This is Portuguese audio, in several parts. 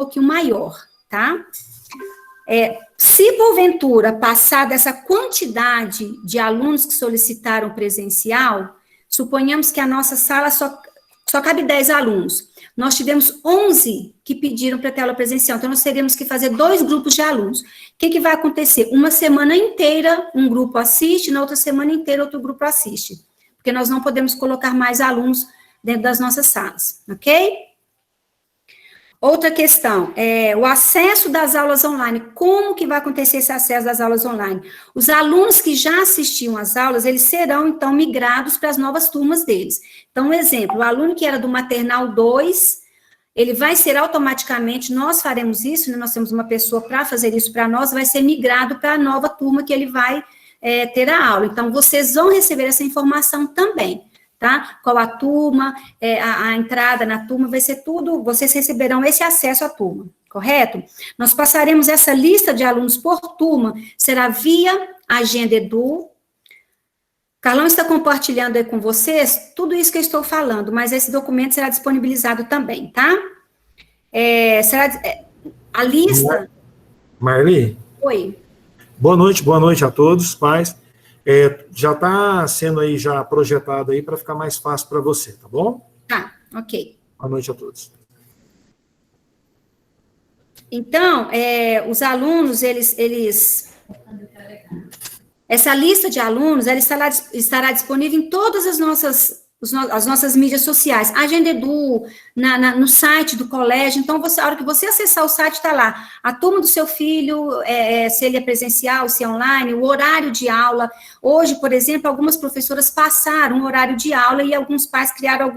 pouquinho maior, tá? Se porventura passar dessa quantidade de alunos que solicitaram presencial, suponhamos que a nossa sala só cabe 10 alunos. Nós tivemos 11 que pediram para ter aula presencial, então nós teríamos que fazer 2 grupos de alunos. O que vai acontecer? Uma semana inteira um grupo assiste, na outra semana inteira outro grupo assiste, porque nós não podemos colocar mais alunos dentro das nossas salas, ok? Outra questão, o acesso das aulas online. Como que vai acontecer esse acesso das aulas online? Os alunos que já assistiam às aulas, eles serão, então, migrados para as novas turmas deles. Então, um exemplo, o aluno que era do Maternal 2, ele vai ser automaticamente, nós faremos isso, né, nós temos uma pessoa para fazer isso para nós, vai ser migrado para a nova turma que ele vai ter a aula. Então, vocês vão receber essa informação também. Tá? Qual a turma, a entrada na turma, vai ser tudo, vocês receberão esse acesso à turma, correto? Nós passaremos essa lista de alunos por turma, será via Agenda Edu. Carlão está compartilhando aí com vocês tudo isso que eu estou falando, mas esse documento será disponibilizado também, tá? A lista... Marli? Oi. Boa noite a todos, pais. Já está sendo aí já projetado aí para ficar mais fácil para você, tá bom? Tá, ok. Boa noite a todos. Então, os alunos, essa lista de alunos, ela estará disponível em todas as nossas mídias sociais, Agenda Edu, no site do colégio. Então, a hora que você acessar o site, está lá a turma do seu filho, se ele é presencial, se é online, o horário de aula. Hoje, por exemplo, algumas professoras passaram o horário de aula e alguns pais criaram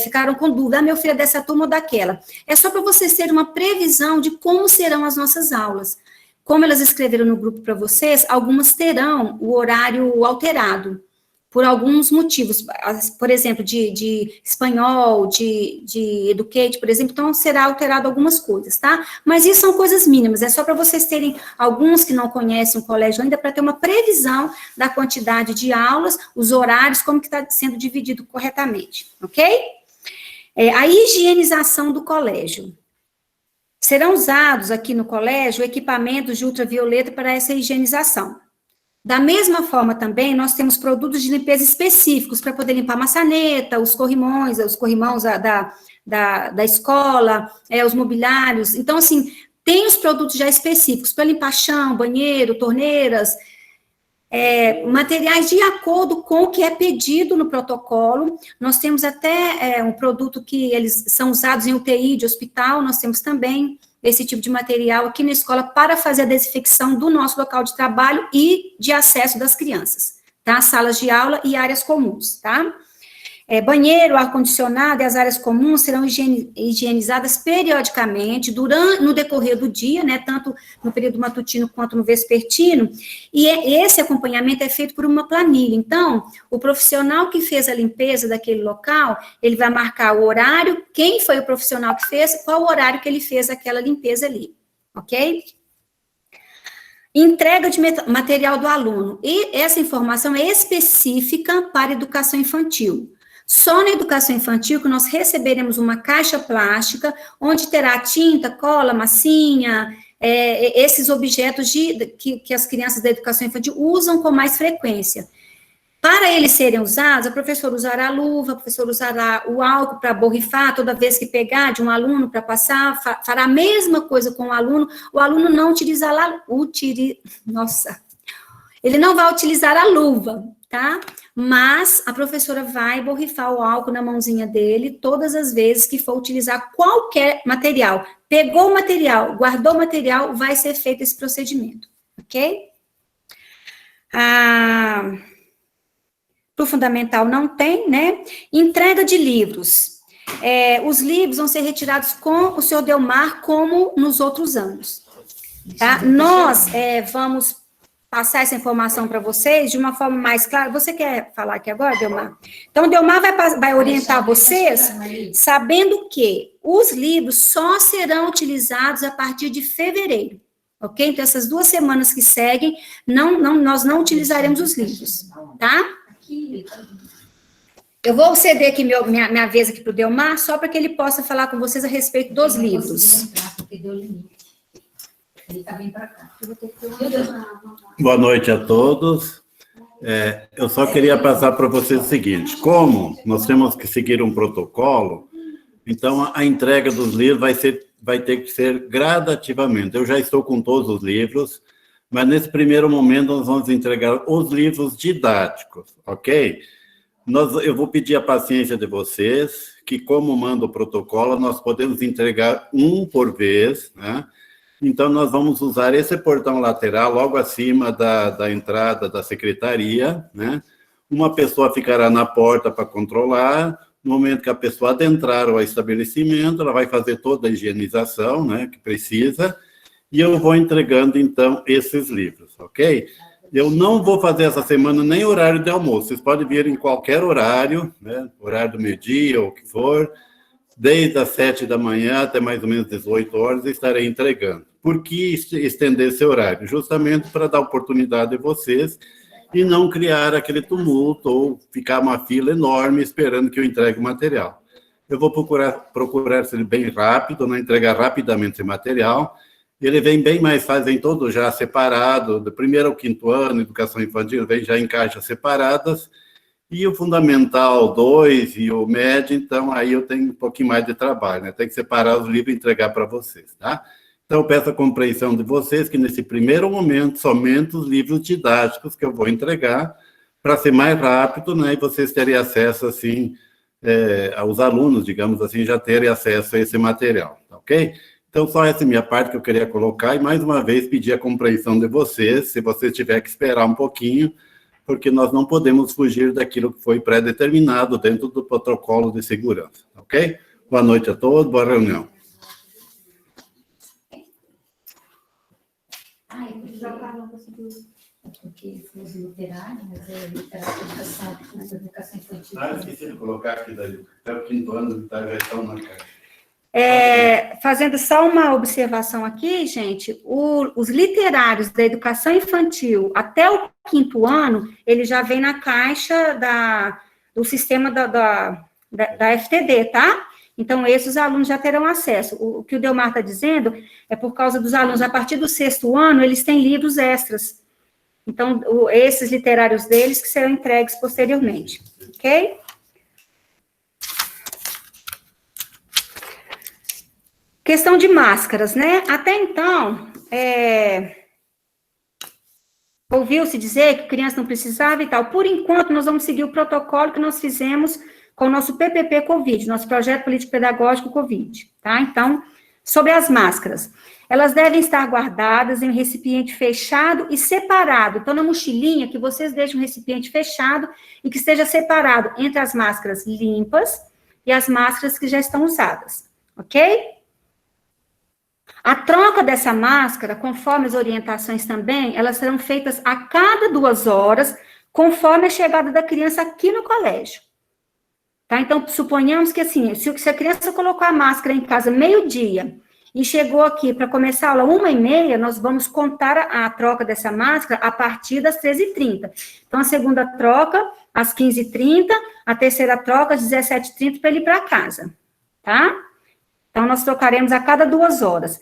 ficaram com dúvida, meu filho é dessa turma ou daquela. É só para vocês terem uma previsão de como serão as nossas aulas. Como elas escreveram no grupo para vocês, algumas terão o horário alterado, por alguns motivos, por exemplo, de espanhol, de educate, por exemplo, então será alterado algumas coisas, tá? Mas isso são coisas mínimas, é só para vocês terem, alguns que não conhecem o colégio ainda, para ter uma previsão da quantidade de aulas, os horários, como que está sendo dividido corretamente, ok? A higienização do colégio. Serão usados aqui no colégio equipamentos de ultravioleta para essa higienização. Da mesma forma também, nós temos produtos de limpeza específicos para poder limpar a maçaneta, os corrimões da escola, os mobiliários. Então, assim, tem os produtos já específicos para limpar chão, banheiro, torneiras, materiais de acordo com o que é pedido no protocolo. Nós temos até um produto que eles são usados em UTI de hospital, nós temos também esse tipo de material aqui na escola para fazer a desinfecção do nosso local de trabalho e de acesso das crianças, tá? Salas de aula e áreas comuns, tá? Banheiro, ar-condicionado e as áreas comuns serão higienizadas periodicamente no decorrer do dia, né, tanto no período matutino quanto no vespertino, e esse acompanhamento é feito por uma planilha. Então, o profissional que fez a limpeza daquele local, ele vai marcar o horário, quem foi o profissional que fez, qual o horário que ele fez aquela limpeza ali, ok? Entrega de material do aluno, e essa informação é específica para educação infantil. Só na educação infantil que nós receberemos uma caixa plástica, onde terá tinta, cola, massinha, esses objetos que as crianças da educação infantil usam com mais frequência. Para eles serem usados, a professora usará a luva, a professora usará o álcool para borrifar toda vez que pegar de um aluno para passar, fará a mesma coisa com o aluno não utilizará, ele não vai utilizar a luva, tá? Mas a professora vai borrifar o álcool na mãozinha dele todas as vezes que for utilizar qualquer material. Pegou o material, guardou o material, vai ser feito esse procedimento, ok? Para o fundamental não tem, né? Entrega de livros. Os livros vão ser retirados com o senhor Delmar, como nos outros anos, tá? Nós vamos passar essa informação para vocês de uma forma mais clara. Você quer falar aqui agora, Delmar? Então, Delmar vai orientar vocês, sabendo que os livros só serão utilizados a partir de fevereiro, ok? Então, essas 2 semanas que seguem, nós não utilizaremos os livros, tá? Eu vou ceder aqui minha vez aqui para o Delmar, só para que ele possa falar com vocês a respeito dos livros. Porque deu limite. Ele está bem para cá. Boa noite a todos. Eu só queria passar para vocês o seguinte: como nós temos que seguir um protocolo, então a entrega dos livros vai ter que ser gradativamente. Eu já estou com todos os livros, mas nesse primeiro momento nós vamos entregar os livros didáticos, ok? Eu vou pedir a paciência de vocês, que como manda o protocolo, nós podemos entregar um por vez, né? Então, nós vamos usar esse portão lateral logo acima da entrada da secretaria, né? Uma pessoa ficará na porta para controlar. No momento que a pessoa adentrar ao estabelecimento, ela vai fazer toda a higienização, né, que precisa, e eu vou entregando, então, esses livros, ok? Eu não vou fazer essa semana nem horário de almoço. Vocês podem vir em qualquer horário, né? Horário do meio-dia ou o que for, desde as 7 da manhã até mais ou menos 18 horas, estarei entregando. Por que estender esse horário? Justamente para dar oportunidade a vocês e não criar aquele tumulto ou ficar uma fila enorme esperando que eu entregue o material. Eu vou procurar ser bem rápido, não entregar rapidamente esse material. Ele vem bem mais fácil, vem todo já separado, do primeiro ao quinto ano, educação infantil, vem já em caixas separadas, e o Fundamental 2 e o médio, então aí eu tenho um pouquinho mais de trabalho, né? Tem que separar os livros e entregar para vocês, tá? Então eu peço a compreensão de vocês que nesse primeiro momento, somente os livros didáticos que eu vou entregar, para ser mais rápido, né? E vocês terem acesso, assim, aos alunos, digamos assim, já terem acesso a esse material, tá, ok? Então, só essa é a minha parte que eu queria colocar, e mais uma vez pedir a compreensão de vocês, se você tiver que esperar um pouquinho, porque nós não podemos fugir daquilo que foi pré-determinado dentro do protocolo de segurança, ok? Boa noite a todos, boa reunião. Porque foi literário, mas é literatura, educação infantil. Esqueci de colocar aqui daí, até o quinto ano, já estão na caixa. Fazendo só uma observação aqui, gente, os literários da educação infantil até o quinto ano, ele já vem na caixa do sistema da FTD, tá? Então, esses alunos já terão acesso. O que o Delmar está dizendo é por causa dos alunos, a partir do sexto ano, eles têm livros extras. Então, esses literários deles que serão entregues posteriormente, ok? Questão de máscaras, né? Até então, ouviu-se dizer que criança não precisava e tal. Por enquanto, nós vamos seguir o protocolo que nós fizemos com o nosso PPP Covid, nosso Projeto Político Pedagógico Covid, tá? Então, sobre as máscaras, elas devem estar guardadas em um recipiente fechado e separado. Então, na mochilinha, que vocês deixem um recipiente fechado e que esteja separado entre as máscaras limpas e as máscaras que já estão usadas, ok? A troca dessa máscara, conforme as orientações também, elas serão feitas a cada 2 horas, conforme a chegada da criança aqui no colégio. Tá? Então, suponhamos que, assim, se a criança colocou a máscara em casa meio-dia e chegou aqui para começar a aula 1h30, nós vamos contar a troca dessa máscara a partir das 13h30. Então, a segunda troca, às 15h30, a terceira troca, às 17h30, para ele ir para casa, tá? Então, nós trocaremos a cada 2 horas.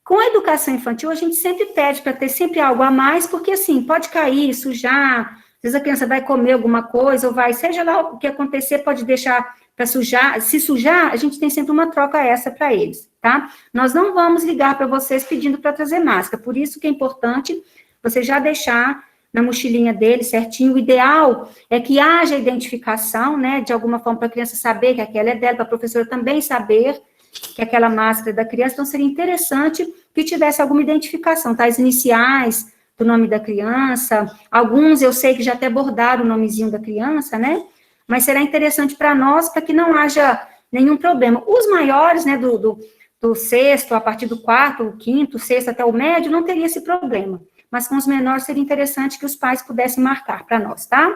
Com a educação infantil, a gente sempre pede para ter sempre algo a mais, porque, assim, pode cair, sujar, às vezes a criança vai comer alguma coisa, ou vai, seja lá o que acontecer, pode deixar para sujar. Se sujar, a gente tem sempre uma troca essa para eles, tá? Nós não vamos ligar para vocês pedindo para trazer máscara, por isso que é importante você já deixar na mochilinha dele certinho. O ideal é que haja identificação, né, de alguma forma, para a criança saber que aquela é dela, para a professora também saber que aquela máscara é da criança. Então, seria interessante que tivesse alguma identificação, tá? As iniciais do nome da criança, alguns eu sei que já até bordaram o nomezinho da criança, né? Mas será interessante para nós, para que não haja nenhum problema. Os maiores, né, do sexto, a partir do quarto, o quinto, sexto até o médio, não teria esse problema. Mas com os menores seria interessante que os pais pudessem marcar para nós, tá?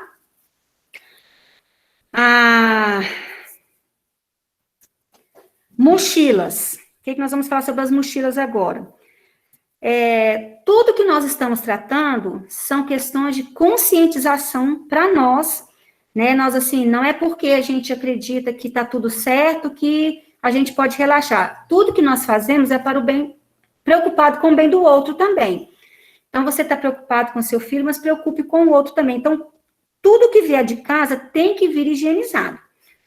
Mochilas. O que nós vamos falar sobre as mochilas agora? Tudo que nós estamos tratando são questões de conscientização para nós, né? Nós, assim, não é porque a gente acredita que está tudo certo que a gente pode relaxar. Tudo que nós fazemos é para o bem, preocupado com o bem do outro também. Então, você está preocupado com seu filho, mas preocupe com o outro também. Então, tudo que vier de casa tem que vir higienizado,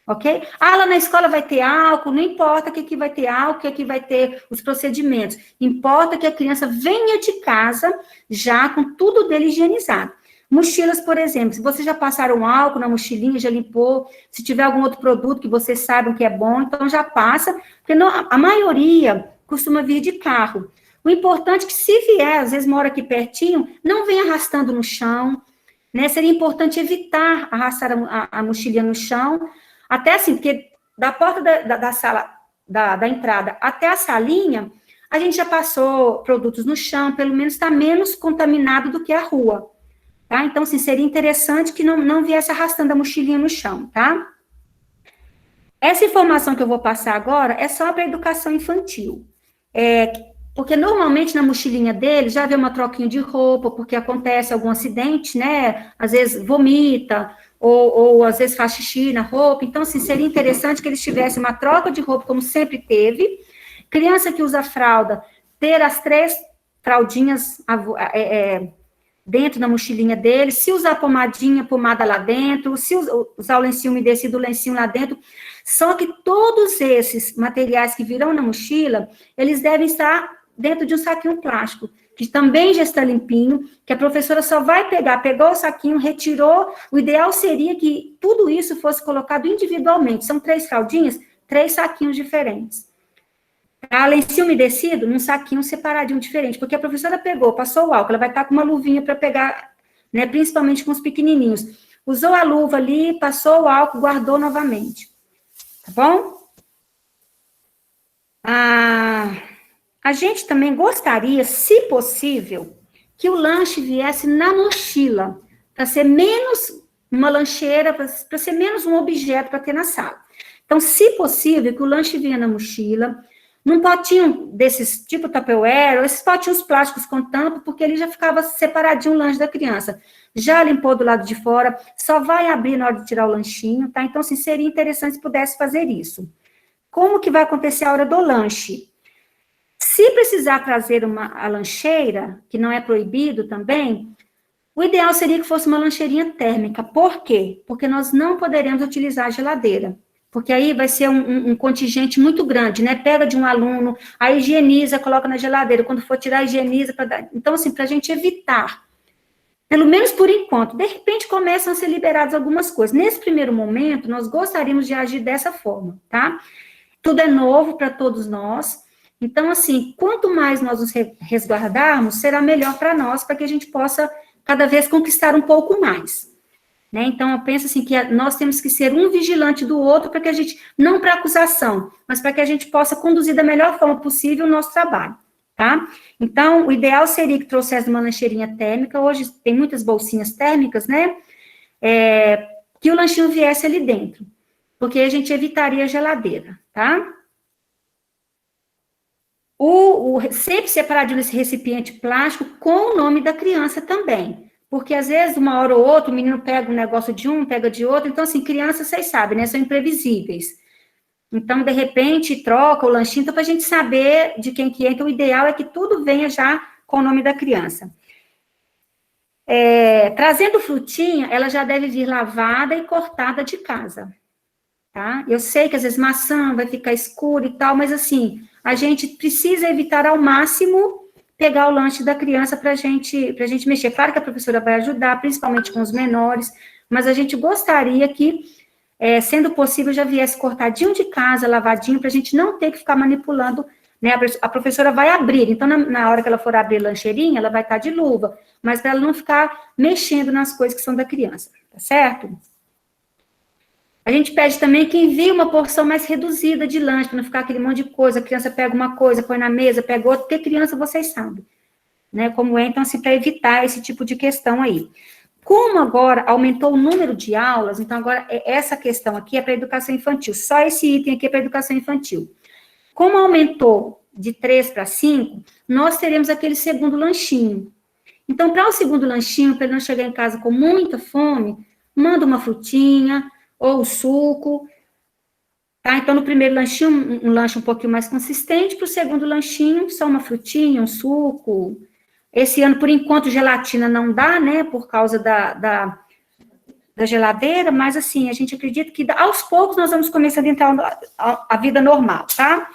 ok? Ah, lá na escola vai ter álcool, não importa que aqui vai ter álcool, que aqui vai ter os procedimentos. Importa que a criança venha de casa já com tudo dele higienizado. Mochilas, por exemplo, se vocês já passaram álcool na mochilinha, já limpou, se tiver algum outro produto que vocês sabem que é bom, então já passa, porque não, a maioria costuma vir de carro. O importante é que se vier, às vezes mora aqui pertinho, não venha arrastando no chão, né? Seria importante evitar arrastar a mochilinha no chão, até assim, porque da porta da sala, da entrada até a salinha, a gente já passou produtos no chão, pelo menos está menos contaminado do que a rua. Tá? Então, assim, seria interessante que não viesse arrastando a mochilinha no chão, tá? Essa informação que eu vou passar agora é só para a educação infantil. Porque normalmente na mochilinha dele já vê uma troquinha de roupa, porque acontece algum acidente, né? Às vezes vomita, ou às vezes faz xixi na roupa. Então, assim, seria interessante que eles tivessem uma troca de roupa, como sempre teve. Criança que usa fralda, ter as 3 fraldinhas dentro da mochilinha dele, se usar pomadinha, pomada lá dentro, se usar o lencinho umedecido, o lencinho lá dentro. Só que todos esses materiais que virão na mochila, eles devem estar dentro de um saquinho plástico, que também já está limpinho, que a professora só vai pegou o saquinho, retirou. O ideal seria que tudo isso fosse colocado individualmente. São 3 fraldinhas, 3 saquinhos diferentes. A lencinho umedecido, num saquinho separadinho diferente, porque a professora pegou, passou o álcool, ela vai estar com uma luvinha para pegar, né, principalmente com os pequenininhos. Usou a luva ali, passou o álcool, guardou novamente. Tá bom? A gente também gostaria, se possível, que o lanche viesse na mochila, para ser menos uma lancheira, para ser menos um objeto para ter na sala. Então, se possível, que o lanche venha na mochila, num potinho desses, tipo Tupperware, ou esses potinhos plásticos com tampa, porque ele já ficava separadinho o lanche da criança. Já limpou do lado de fora, só vai abrir na hora de tirar o lanchinho, tá? Então, assim, seria interessante se pudesse fazer isso. Como que vai acontecer a hora do lanche? Se precisar trazer a lancheira, que não é proibido também, o ideal seria que fosse uma lancheirinha térmica. Por quê? Porque nós não poderemos utilizar a geladeira. Porque aí vai ser um contingente muito grande, né? Pega de um aluno, aí higieniza, coloca na geladeira, quando for tirar, higieniza. Então, assim, para a gente evitar, pelo menos por enquanto, de repente começam a ser liberadas algumas coisas. Nesse primeiro momento, nós gostaríamos de agir dessa forma, tá? Tudo é novo para todos nós. Então, assim, quanto mais nós nos resguardarmos, será melhor para nós, para que a gente possa cada vez conquistar um pouco mais. Né? Então, eu penso assim, que nós temos que ser um vigilante do outro, para que a gente, não para acusação, mas para que a gente possa conduzir da melhor forma possível o nosso trabalho, tá? Então, o ideal seria que trouxesse uma lancheirinha térmica, hoje tem muitas bolsinhas térmicas, né? Que o lanchinho viesse ali dentro, porque a gente evitaria a geladeira, tá? Sempre separadinho esse recipiente plástico com o nome da criança também. Porque, às vezes, uma hora ou outra, o menino pega um negócio de um, pega de outro. Então, assim, crianças, vocês sabem, né? São imprevisíveis. Então, de repente, troca o lanchinho. Então, para a gente saber de quem que é. Então, o ideal é que tudo venha já com o nome da criança. Trazendo frutinha, ela já deve vir lavada e cortada de casa. Tá? Eu sei que, às vezes, maçã vai ficar escura e tal, mas, assim, a gente precisa evitar ao máximo pegar o lanche da criança para a gente mexer. Claro que a professora vai ajudar, principalmente com os menores, mas a gente gostaria que, sendo possível, já viesse cortadinho de casa, lavadinho, para a gente não ter que ficar manipulando, né? A professora vai abrir, então, na hora que ela for abrir a lancheirinha, ela vai estar de luva, mas para ela não ficar mexendo nas coisas que são da criança, tá certo? A gente pede também que envie uma porção mais reduzida de lanche, para não ficar aquele monte de coisa, a criança pega uma coisa, põe na mesa, pega outra, porque criança, vocês sabem, né, como é, então, assim, para evitar esse tipo de questão aí. Como agora aumentou o número de aulas, então agora essa questão aqui é para educação infantil, só esse item aqui é para educação infantil. Como aumentou de 3 para 5, nós teremos aquele segundo lanchinho. Então, para o segundo lanchinho, para ele não chegar em casa com muita fome, manda uma frutinha ou o suco, tá? Então, no primeiro lanchinho, um lanche um pouquinho mais consistente, para o segundo lanchinho, só uma frutinha, um suco. Esse ano, por enquanto, gelatina não dá, né, por causa da geladeira, mas, assim, a gente acredita que, aos poucos, nós vamos começando a entrar a vida normal, tá?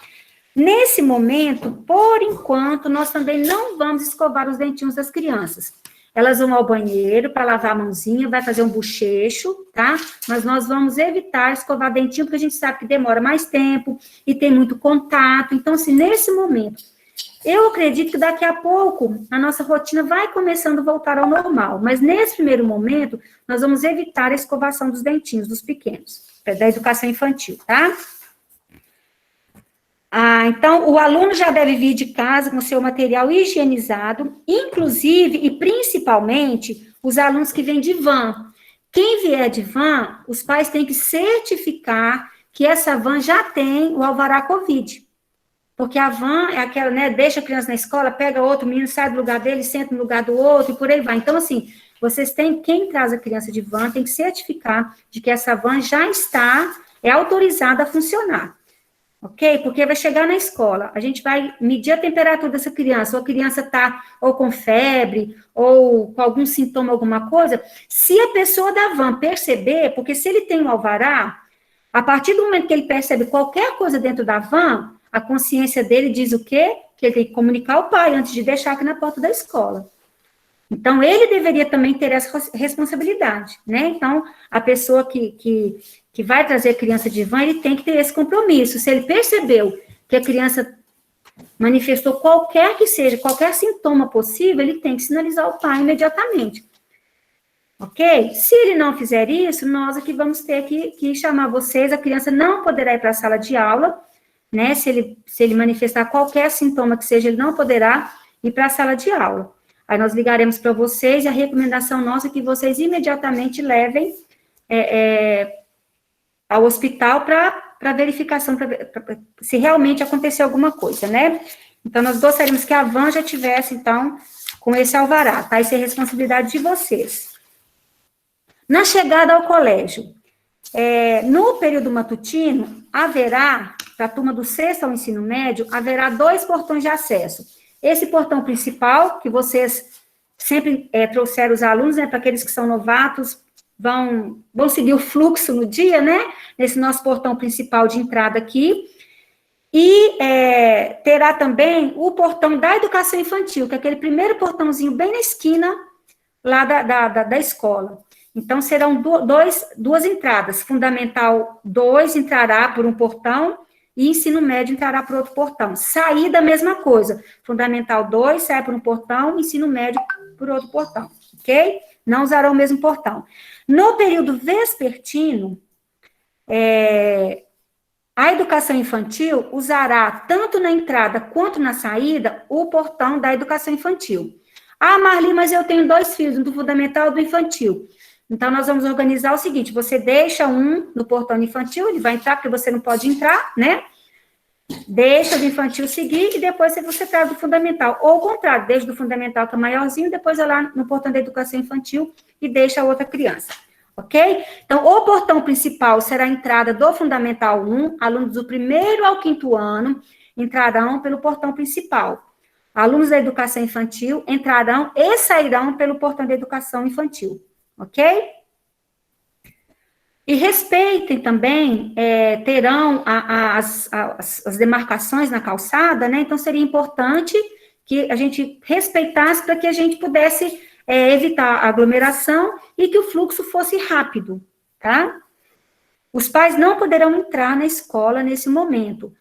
Nesse momento, por enquanto, nós também não vamos escovar os dentinhos das crianças. Elas vão ao banheiro para lavar a mãozinha, vai fazer um bochecho, tá? Mas nós vamos evitar escovar dentinho, porque a gente sabe que demora mais tempo e tem muito contato. Então, assim, nesse momento, eu acredito que daqui a pouco a nossa rotina vai começando a voltar ao normal. Mas nesse primeiro momento, nós vamos evitar a escovação dos dentinhos dos pequenos, da educação infantil, tá? Então, o aluno já deve vir de casa com seu material higienizado, inclusive e principalmente os alunos que vêm de van. Quem vier de van, os pais têm que certificar que essa van já tem o alvará Covid. Porque a van é aquela, né, deixa a criança na escola, pega outro menino, sai do lugar dele, senta no lugar do outro e por aí vai. Então, assim, vocês têm, quem traz a criança de van tem que certificar de que essa van já é autorizada a funcionar. Ok? Porque vai chegar na escola, a gente vai medir a temperatura dessa criança, ou a criança está ou com febre, ou com algum sintoma, alguma coisa, se a pessoa da van perceber, porque se ele tem um alvará, a partir do momento que ele percebe qualquer coisa dentro da van, a consciência dele diz o quê? Que ele tem que comunicar ao pai antes de deixar aqui na porta da escola. Então, ele deveria também ter essa responsabilidade, né? Então, a pessoa que vai trazer a criança de van, ele tem que ter esse compromisso. Se ele percebeu que a criança manifestou qualquer que seja, qualquer sintoma possível, ele tem que sinalizar ao pai imediatamente. Ok? Se ele não fizer isso, nós aqui vamos ter que chamar vocês, a criança não poderá ir para a sala de aula, né? Se ele manifestar qualquer sintoma que seja, ele não poderá ir para a sala de aula. Aí nós ligaremos para vocês e a recomendação nossa é que vocês imediatamente levem ao hospital para verificação, pra se realmente aconteceu alguma coisa, né? Então, nós gostaríamos que a van já tivesse, então, com esse alvará, tá? Isso é responsabilidade de vocês. Na chegada ao colégio, no período matutino, haverá, para a turma do 6º ao ensino médio, haverá 2 portões de acesso. Esse portão principal, que vocês sempre trouxeram os alunos, né, para aqueles que são novatos, vão seguir o fluxo no dia, né, nesse nosso portão principal de entrada aqui, e terá também o portão da educação infantil, que é aquele primeiro portãozinho bem na esquina lá da escola. Então, serão duas entradas, Fundamental 2 entrará por um portão, e ensino médio entrará por outro portão. Saída, a mesma coisa. Fundamental 2 sai por um portão, ensino médio por outro portão, ok? Não usarão o mesmo portão. No período vespertino, a educação infantil usará, tanto na entrada quanto na saída, o portão da educação infantil. Ah, Marli, mas eu tenho 2 filhos, um do fundamental e do infantil. Então, nós vamos organizar o seguinte, você deixa um no portão infantil, ele vai entrar, porque você não pode entrar, né? Deixa o do infantil seguir, e depois você traz do fundamental. Ou o contrário, deixa do fundamental, que é maiorzinho, depois vai lá no portão da educação infantil e deixa a outra criança. Ok? Então, o portão principal será a entrada do Fundamental 1, alunos do 1º ao 5º ano entrarão pelo portão principal. Alunos da educação infantil entrarão e sairão pelo portão da educação infantil. Ok? E respeitem também, terão as demarcações na calçada, né? Então, seria importante que a gente respeitasse para que a gente pudesse evitar a aglomeração e que o fluxo fosse rápido, tá? Os pais não poderão entrar na escola nesse momento.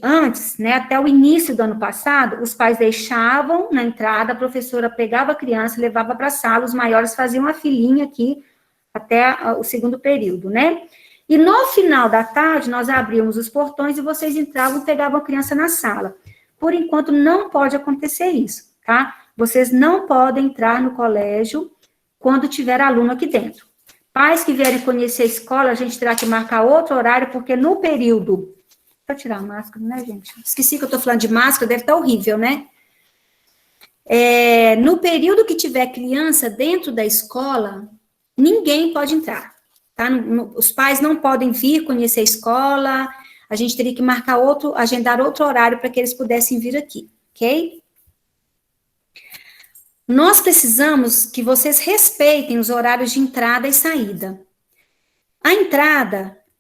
Antes, né, até o início do ano passado, os pais deixavam na entrada, a professora pegava a criança, levava para a sala, os maiores faziam a filinha aqui até o 2º período, né? E no final da tarde, nós abríamos os portões e vocês entravam e pegavam a criança na sala. Por enquanto, não pode acontecer isso, tá? Vocês não podem entrar no colégio quando tiver aluno aqui dentro. Pais que vierem conhecer a escola, a gente terá que marcar outro horário, porque no período... Para tirar a máscara, né, gente? Esqueci que eu estou falando de máscara, deve estar horrível, né? No período que tiver criança dentro da escola, ninguém pode entrar, tá? Os pais não podem vir conhecer a escola, a gente teria que agendar outro horário para que eles pudessem vir aqui, ok? Nós precisamos que vocês respeitem os horários de entrada e saída.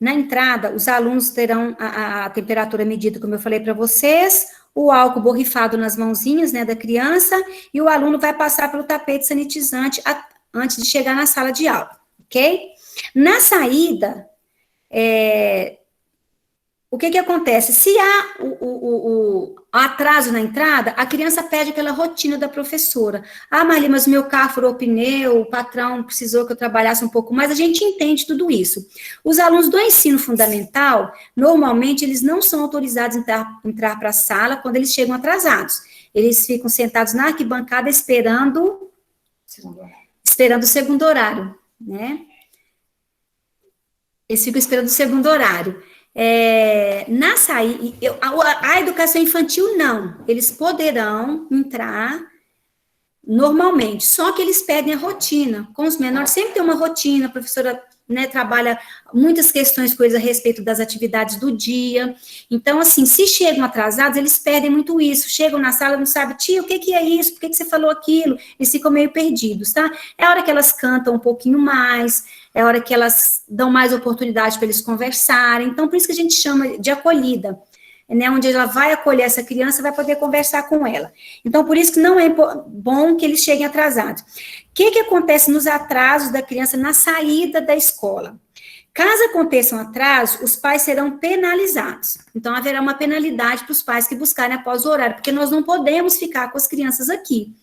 Na entrada, os alunos terão a temperatura medida, como eu falei para vocês, o álcool borrifado nas mãozinhas, né, da criança, e o aluno vai passar pelo tapete sanitizante antes de chegar na sala de aula, ok? Na saída, o que acontece? Se há o atraso na entrada, a criança pede aquela rotina da professora. Ah, Marli, mas meu carro furou o pneu, o patrão precisou que eu trabalhasse um pouco mais. A gente entende tudo isso. Os alunos do ensino fundamental, normalmente, eles não são autorizados a entrar para a sala quando eles chegam atrasados. Eles ficam sentados na arquibancada esperando o segundo horário, né? Eles ficam esperando o segundo horário. Na saída, a educação infantil não, eles poderão entrar normalmente, só que eles pedem a rotina, com os menores sempre tem uma rotina, a professora, né, trabalha muitas questões, coisas a respeito das atividades do dia, então assim, se chegam atrasados, eles perdem muito isso, chegam na sala, não sabem, tia, o que é isso, por que você falou aquilo, eles ficam meio perdidos, tá? É a hora que elas cantam um pouquinho mais, é a hora que elas dão mais oportunidade para eles conversarem, então por isso que a gente chama de acolhida, né, onde ela vai acolher essa criança, vai poder conversar com ela. Então, por isso que não é bom que eles cheguem atrasados. O que acontece nos atrasos da criança na saída da escola? Caso aconteça um atraso, os pais serão penalizados. Então, haverá uma penalidade para os pais que buscarem após o horário, porque nós não podemos ficar com as crianças aqui,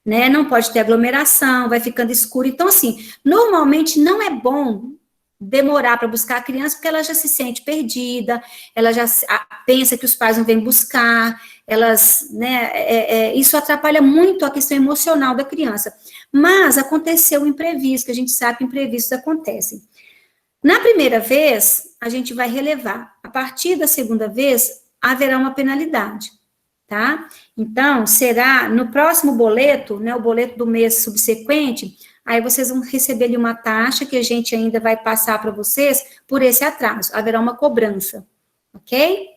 né? Não pode ter aglomeração, vai ficando escuro. Então, assim, normalmente não é bom demorar para buscar a criança, porque ela já se sente perdida, ela já pensa que os pais não vêm buscar, isso atrapalha muito a questão emocional da criança. Mas aconteceu um imprevisto, que a gente sabe que imprevistos acontecem. Na primeira vez, a gente vai relevar. A partir da segunda vez, haverá uma penalidade, tá? Então, será no próximo boleto, né, o boleto do mês subsequente, aí vocês vão receber ali uma taxa que a gente ainda vai passar para vocês por esse atraso. Haverá uma cobrança, ok?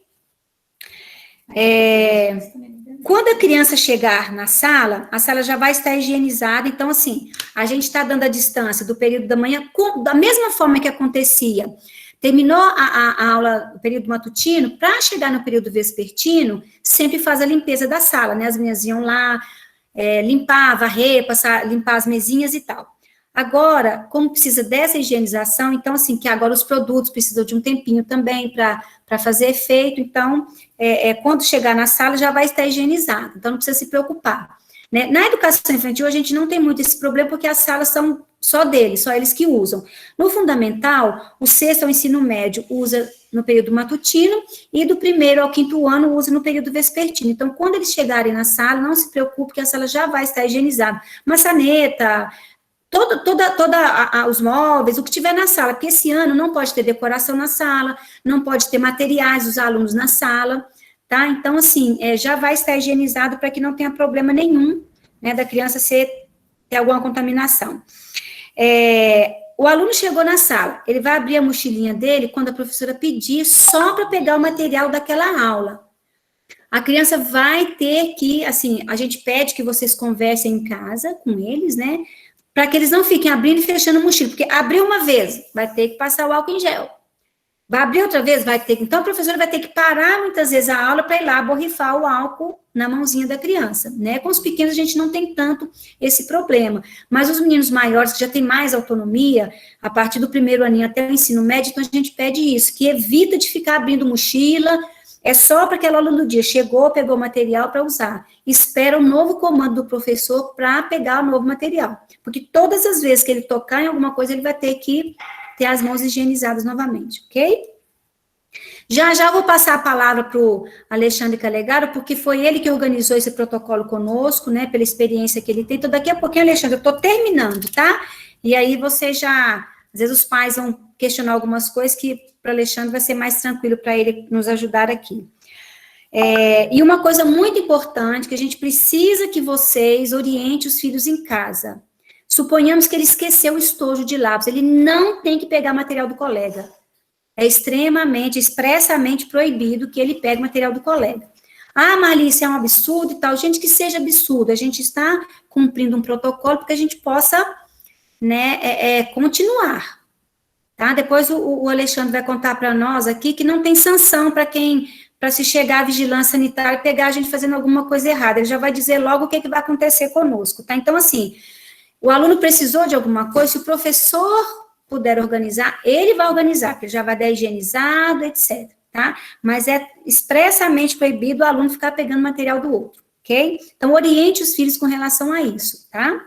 Quando a criança chegar na sala, a sala já vai estar higienizada. Então, assim, a gente está dando a distância do período da manhã, da mesma forma que acontecia. Terminou a aula, o período matutino, para chegar no período vespertino, sempre faz a limpeza da sala, né? As meninas iam lá, limpar, varrer, limpar as mesinhas e tal. Agora, como precisa dessa higienização, então, assim, que agora os produtos precisam de um tempinho também para fazer efeito, então, quando chegar na sala, já vai estar higienizado, então não precisa se preocupar, né? Na educação infantil, a gente não tem muito esse problema, porque as salas são só deles, só eles que usam. No fundamental, o sexto ao ensino médio usa no período matutino, e do 1º ao 5º ano usa no período vespertino. Então, quando eles chegarem na sala, não se preocupe que a sala já vai estar higienizada. Maçaneta, os móveis, o que tiver na sala, porque esse ano não pode ter decoração na sala, não pode ter materiais dos alunos na sala, tá? Então, assim, já vai estar higienizado para que não tenha problema nenhum, né, da criança ter alguma contaminação. O aluno chegou na sala, ele vai abrir a mochilinha dele quando a professora pedir, só para pegar o material daquela aula. A criança vai ter que, assim, a gente pede que vocês conversem em casa com eles, né, para que eles não fiquem abrindo e fechando a mochila, porque abriu uma vez, vai ter que passar o álcool em gel. Vai abrir outra vez, vai ter que... Então, a professora vai ter que parar, muitas vezes, a aula para ir lá borrifar o álcool na mãozinha da criança, né? Com os pequenos, a gente não tem tanto esse problema. Mas os meninos maiores, que já têm mais autonomia, a partir do 1º aninho até o ensino médio, então a gente pede isso, que evita de ficar abrindo mochila, é só para aquela aula do dia, chegou, pegou o material para usar. Espera o novo comando do professor para pegar o novo material. Porque todas as vezes que ele tocar em alguma coisa, ele vai ter que ter as mãos higienizadas novamente, ok? Já vou passar a palavra para o Alexandre Calegaro, porque foi ele que organizou esse protocolo conosco, né, pela experiência que ele tem. Então, daqui a pouquinho, Alexandre, eu estou terminando, tá? E aí você já, às vezes os pais vão questionar algumas coisas que para o Alexandre vai ser mais tranquilo para ele nos ajudar aqui. E uma coisa muito importante, que a gente precisa que vocês orientem os filhos em casa. Suponhamos que ele esqueceu o estojo de lápis, ele não tem que pegar material do colega. É expressamente proibido que ele pegue material do colega. Ah, Marli, isso é um absurdo e tal. Gente, que seja absurdo, a gente está cumprindo um protocolo porque a gente possa, né, continuar. Tá? Depois o Alexandre vai contar para nós aqui que não tem sanção para se chegar à vigilância sanitária e pegar a gente fazendo alguma coisa errada. Ele já vai dizer logo o que vai acontecer conosco, tá? Então, assim, o aluno precisou de alguma coisa, se o professor puder organizar, ele vai organizar, porque ele já vai dar higienizado, etc., tá? Mas é expressamente proibido o aluno ficar pegando material do outro, ok? Então, oriente os filhos com relação a isso, tá?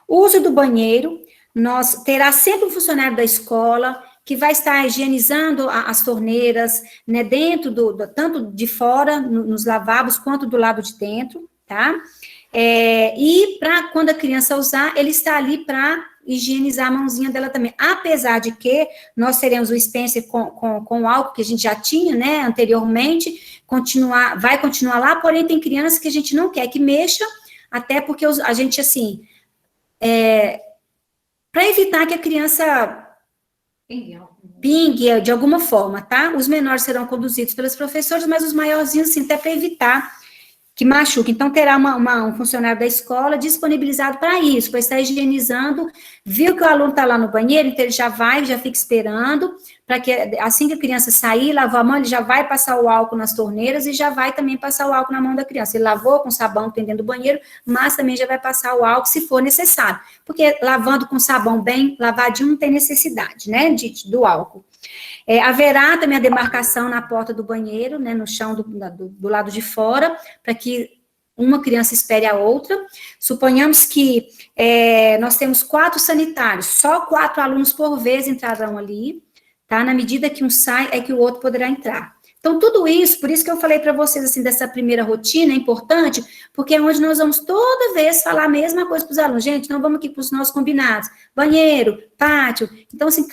O uso do banheiro, terá sempre um funcionário da escola que vai estar higienizando as torneiras, né, dentro tanto de fora, nos lavabos, quanto do lado de dentro, tá? E quando a criança usar, ele está ali para higienizar a mãozinha dela também, apesar de que nós teremos o Spencer com o álcool que a gente já tinha, né, anteriormente, vai continuar lá, porém tem crianças que a gente não quer que mexa, até porque a gente, assim, para evitar que a criança pingue de alguma forma, tá? Os menores serão conduzidos pelos professores, mas os maiorzinhos, sim, até para evitar que machuque. Então, terá um funcionário da escola disponibilizado para isso, para estar higienizando. Viu que o aluno está lá no banheiro, então ele já fica esperando, para que assim que a criança sair, lavar a mão, ele já vai passar o álcool nas torneiras e já vai também passar o álcool na mão da criança. Ele lavou com sabão dentro do banheiro, mas também já vai passar o álcool se for necessário. Porque lavando com sabão bem lavadinho não tem necessidade, né, do álcool. Haverá também a demarcação na porta do banheiro, né, no chão do lado de fora, para que uma criança espere a outra. Suponhamos que nós temos 4 sanitários, só 4 alunos por vez entrarão ali, tá? Na medida que um sai, é que o outro poderá entrar. Então, tudo isso, por isso que eu falei para vocês, assim, dessa primeira rotina, é importante, porque é onde nós vamos toda vez falar a mesma coisa para os alunos. Gente, não vamos aqui para os nossos combinados. Banheiro, pátio. Então, assim,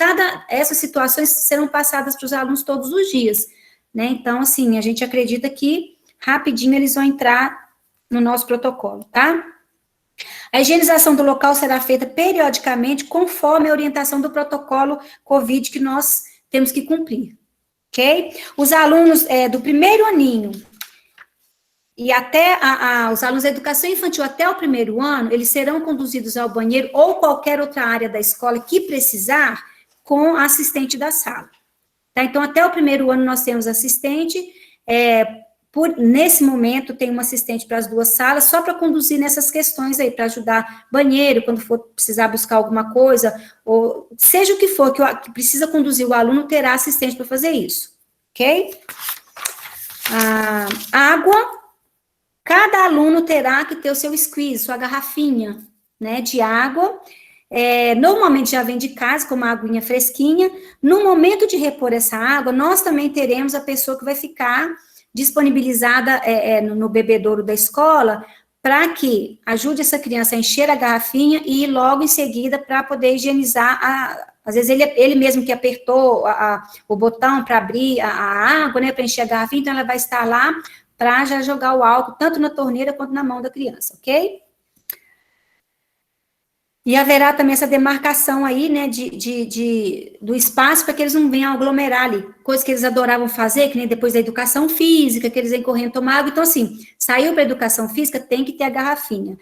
essas situações serão passadas para os alunos todos os dias, né? Então, assim, a gente acredita que rapidinho eles vão entrar no nosso protocolo, tá? A higienização do local será feita periodicamente, conforme a orientação do protocolo COVID que nós temos que cumprir. Ok? Os alunos do primeiro aninho e até os alunos da educação infantil até o primeiro ano, eles serão conduzidos ao banheiro ou qualquer outra área da escola que precisar com a assistente da sala. Tá? Então, até o primeiro ano nós temos assistente, nesse momento tem uma assistente para as 2 salas, só para conduzir nessas questões aí, para ajudar banheiro, quando for precisar buscar alguma coisa, ou seja o que for que precisa conduzir o aluno, terá assistente para fazer isso, ok? Água, cada aluno terá que ter o seu squeeze, sua garrafinha, né, de água, normalmente já vem de casa, com uma aguinha fresquinha. No momento de repor essa água, nós também teremos a pessoa que vai ficar disponibilizada no bebedouro da escola, para que ajude essa criança a encher a garrafinha e ir logo em seguida para poder higienizar, às vezes ele mesmo que apertou o botão para abrir a água, né, para encher a garrafinha, então ela vai estar lá para já jogar o álcool, tanto na torneira quanto na mão da criança, ok? E haverá também essa demarcação aí, né, do espaço para que eles não venham aglomerar ali, coisa que eles adoravam fazer, que nem depois da educação física, que eles vêm correndo tomar água. Então, assim, saiu para a educação física, tem que ter a garrafinha.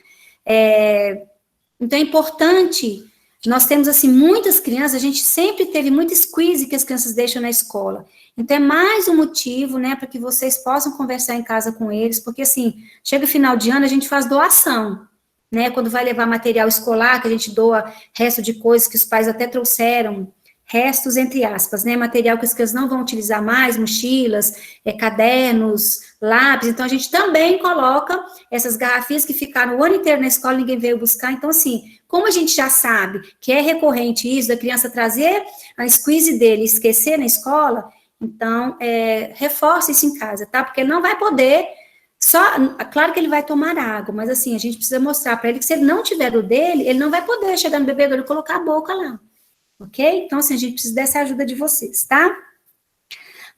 Então, é importante, nós temos, assim, muitas crianças, a gente sempre teve muita squeeze que as crianças deixam na escola. Então, é mais um motivo, né, para que vocês possam conversar em casa com eles, porque, assim, chega o final de ano, a gente faz doação, né, quando vai levar material escolar, que a gente doa resto de coisas que os pais até trouxeram, restos, entre aspas, né, material que as crianças não vão utilizar mais, mochilas, cadernos, lápis. Então, a gente também coloca essas garrafinhas que ficaram o ano inteiro na escola, ninguém veio buscar. Então, assim, como a gente já sabe que é recorrente isso, da criança trazer a squeeze dele e esquecer na escola, então, reforça isso em casa, tá? Porque não vai poder... claro que ele vai tomar água, mas assim, a gente precisa mostrar para ele que se ele não tiver o dele, ele não vai poder chegar no bebedouro e colocar a boca lá, ok? Então, assim, a gente precisa dessa ajuda de vocês, tá?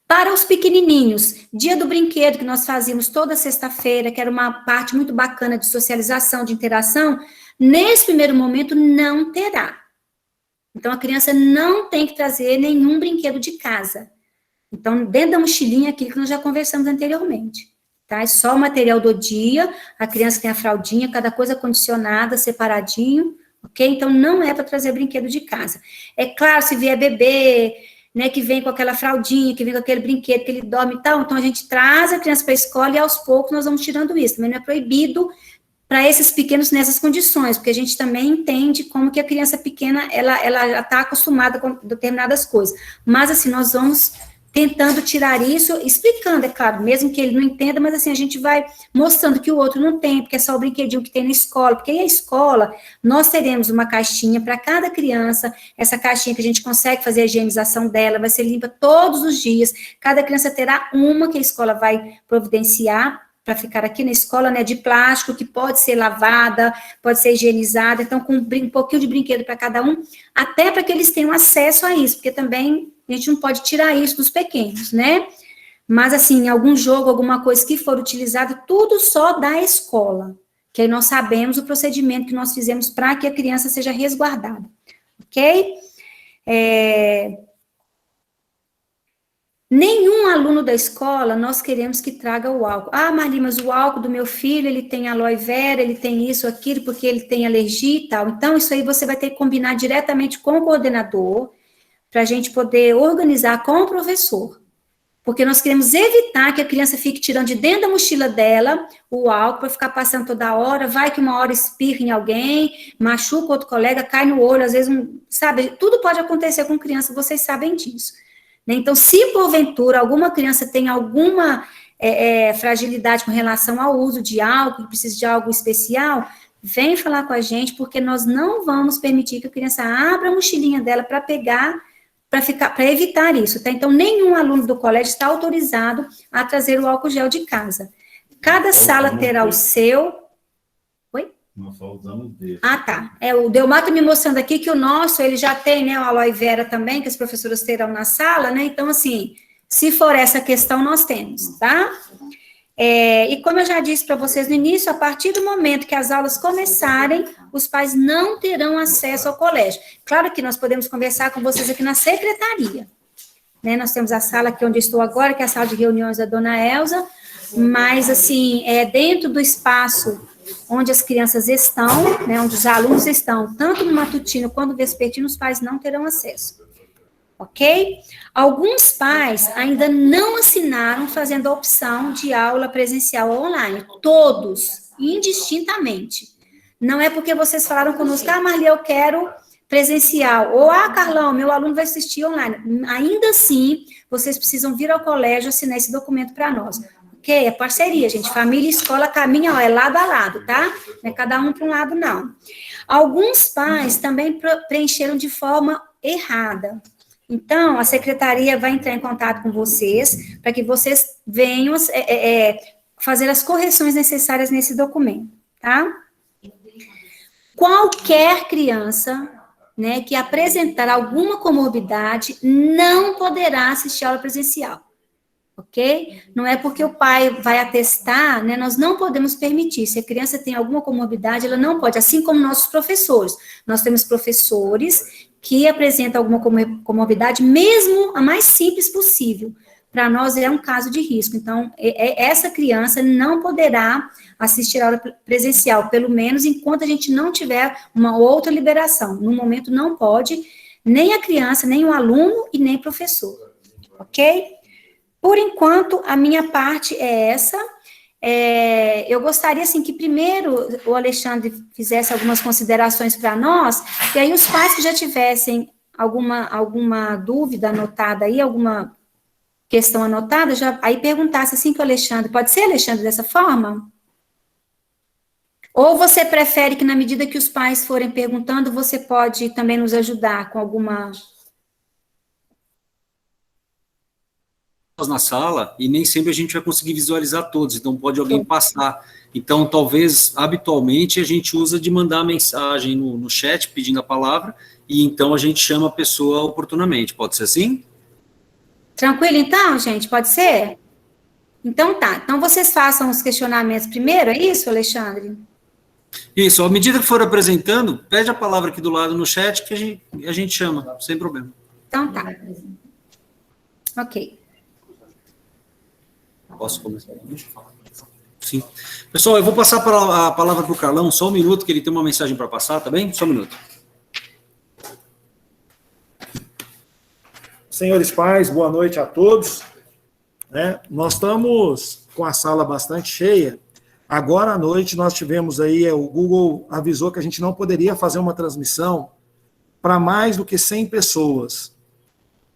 Para os pequenininhos, dia do brinquedo, que nós fazíamos toda sexta-feira, que era uma parte muito bacana de socialização, de interação, Nesse primeiro momento, não terá. Então, a criança não tem que trazer nenhum brinquedo de casa. Então, dentro da mochilinha, aquilo que nós já conversamos anteriormente. Tá? É só o material do dia, a criança tem a fraldinha, cada coisa condicionada, separadinho, ok? Então, não é para trazer brinquedo de casa. É claro, se vier bebê, né, que vem com aquela fraldinha, que vem com aquele brinquedo, que ele dorme e tal, então a gente traz a criança para a escola e aos poucos nós vamos tirando isso. Também não é proibido para esses pequenos nessas condições, porque a gente também entende como que a criança pequena, ela já está acostumada com determinadas coisas. Mas, assim, nós vamos tentando tirar isso, explicando, é claro, mesmo que ele não entenda, mas assim, a gente vai mostrando que o outro não tem, porque é só o brinquedinho que tem na escola, porque aí a escola, nós teremos uma caixinha para cada criança, essa caixinha que a gente consegue fazer a higienização dela, vai ser limpa todos os dias, cada criança terá uma que a escola vai providenciar, para ficar aqui na escola, né, de plástico, que pode ser lavada, pode ser higienizada, então com um pouquinho de brinquedo para cada um, até para que eles tenham acesso a isso, porque também a gente não pode tirar isso dos pequenos, né? Mas, assim, algum jogo, alguma coisa que for utilizado, tudo só da escola, que aí nós sabemos o procedimento que nós fizemos para que a criança seja resguardada, ok? Nenhum aluno da escola, nós queremos que traga o álcool. Ah, Marli, mas o álcool do meu filho, ele tem aloe vera, ele tem isso, aquilo, porque ele tem alergia e tal. Então, isso aí você vai ter que combinar diretamente com o coordenador, para a gente poder organizar com o professor. Porque nós queremos evitar que a criança fique tirando de dentro da mochila dela o álcool, para ficar passando toda hora, vai que uma hora espirra em alguém, machuca outro colega, cai no olho, às vezes, sabe, tudo pode acontecer com criança, vocês sabem disso. Então, se porventura alguma criança tem alguma fragilidade com relação ao uso de álcool, que precisa de algo especial, vem falar com a gente, porque nós não vamos permitir que a criança abra a mochilinha dela para pegar, para evitar isso, tá? Então, nenhum aluno do colégio está autorizado a trazer o álcool gel de casa. Cada sala terá o seu. Oi? Nós só usamos desse. Ah, tá. O Delmar tá me mostrando aqui que o nosso, ele já tem, né, o aloe vera também, que as professoras terão na sala, né? Então, assim, se for essa questão, nós temos, tá? E como eu já disse para vocês no início, a partir do momento que as aulas começarem, os pais não terão acesso ao colégio. Claro que nós podemos conversar com vocês aqui na secretaria, né? Nós temos a sala aqui onde eu estou agora, que é a sala de reuniões da dona Elza, mas, assim, dentro do espaço onde as crianças estão, né, onde os alunos estão, tanto no matutino quanto no vespertino, os pais não terão acesso. Ok? Alguns pais ainda não assinaram fazendo a opção de aula presencial ou online. Todos, indistintamente. Não é porque vocês falaram conosco, ah, Marli, eu quero presencial. Ou, ah, Carlão, meu aluno vai assistir online. Ainda assim, vocês precisam vir ao colégio assinar esse documento para nós. Ok? É parceria, gente. Família e escola caminham, ó, é lado a lado, tá? Não é cada um para um lado, não. Alguns pais também preencheram de forma errada. Então, a secretaria vai entrar em contato com vocês, para que vocês venham fazer as correções necessárias nesse documento, tá? Qualquer criança, né, que apresentar alguma comorbidade, não poderá assistir a aula presencial, ok? Não é porque o pai vai atestar, né, nós não podemos permitir. Se a criança tem alguma comorbidade, ela não pode, assim como nossos professores. Nós temos professores que apresenta alguma comorbidade, mesmo a mais simples possível. Para nós é um caso de risco. Então, essa criança não poderá assistir a aula presencial, pelo menos enquanto a gente não tiver uma outra liberação. No momento não pode, nem a criança, nem o aluno e nem o professor. Ok? Por enquanto, a minha parte é essa. Eu gostaria, assim, que primeiro o Alexandre fizesse algumas considerações para nós, e aí os pais que já tivessem alguma dúvida anotada aí, alguma questão anotada, já aí perguntasse assim que o Alexandre, pode ser, Alexandre, dessa forma? Ou você prefere que na medida que os pais forem perguntando, você pode também nos ajudar com alguma... na sala, e nem sempre a gente vai conseguir visualizar todos, então pode alguém passar. Então, talvez, habitualmente, a gente usa de mandar mensagem no chat, pedindo a palavra, e então a gente chama a pessoa oportunamente. Pode ser assim? Tranquilo, então, gente? Pode ser? Então, tá. Então, vocês façam os questionamentos primeiro, é isso, Alexandre? Isso, à medida que for apresentando, pede a palavra aqui do lado no chat que a gente chama, sem problema. Então tá. Ok. Posso começar? Deixa eu falar. Sim. Pessoal, eu vou passar a palavra para o Carlão, só um minuto, que ele tem uma mensagem para passar, tá bem? Só um minuto. Senhores pais, boa noite a todos. Nós estamos com a sala bastante cheia. Agora à noite nós tivemos aí, o Google avisou que a gente não poderia fazer uma transmissão para mais do que 100 pessoas.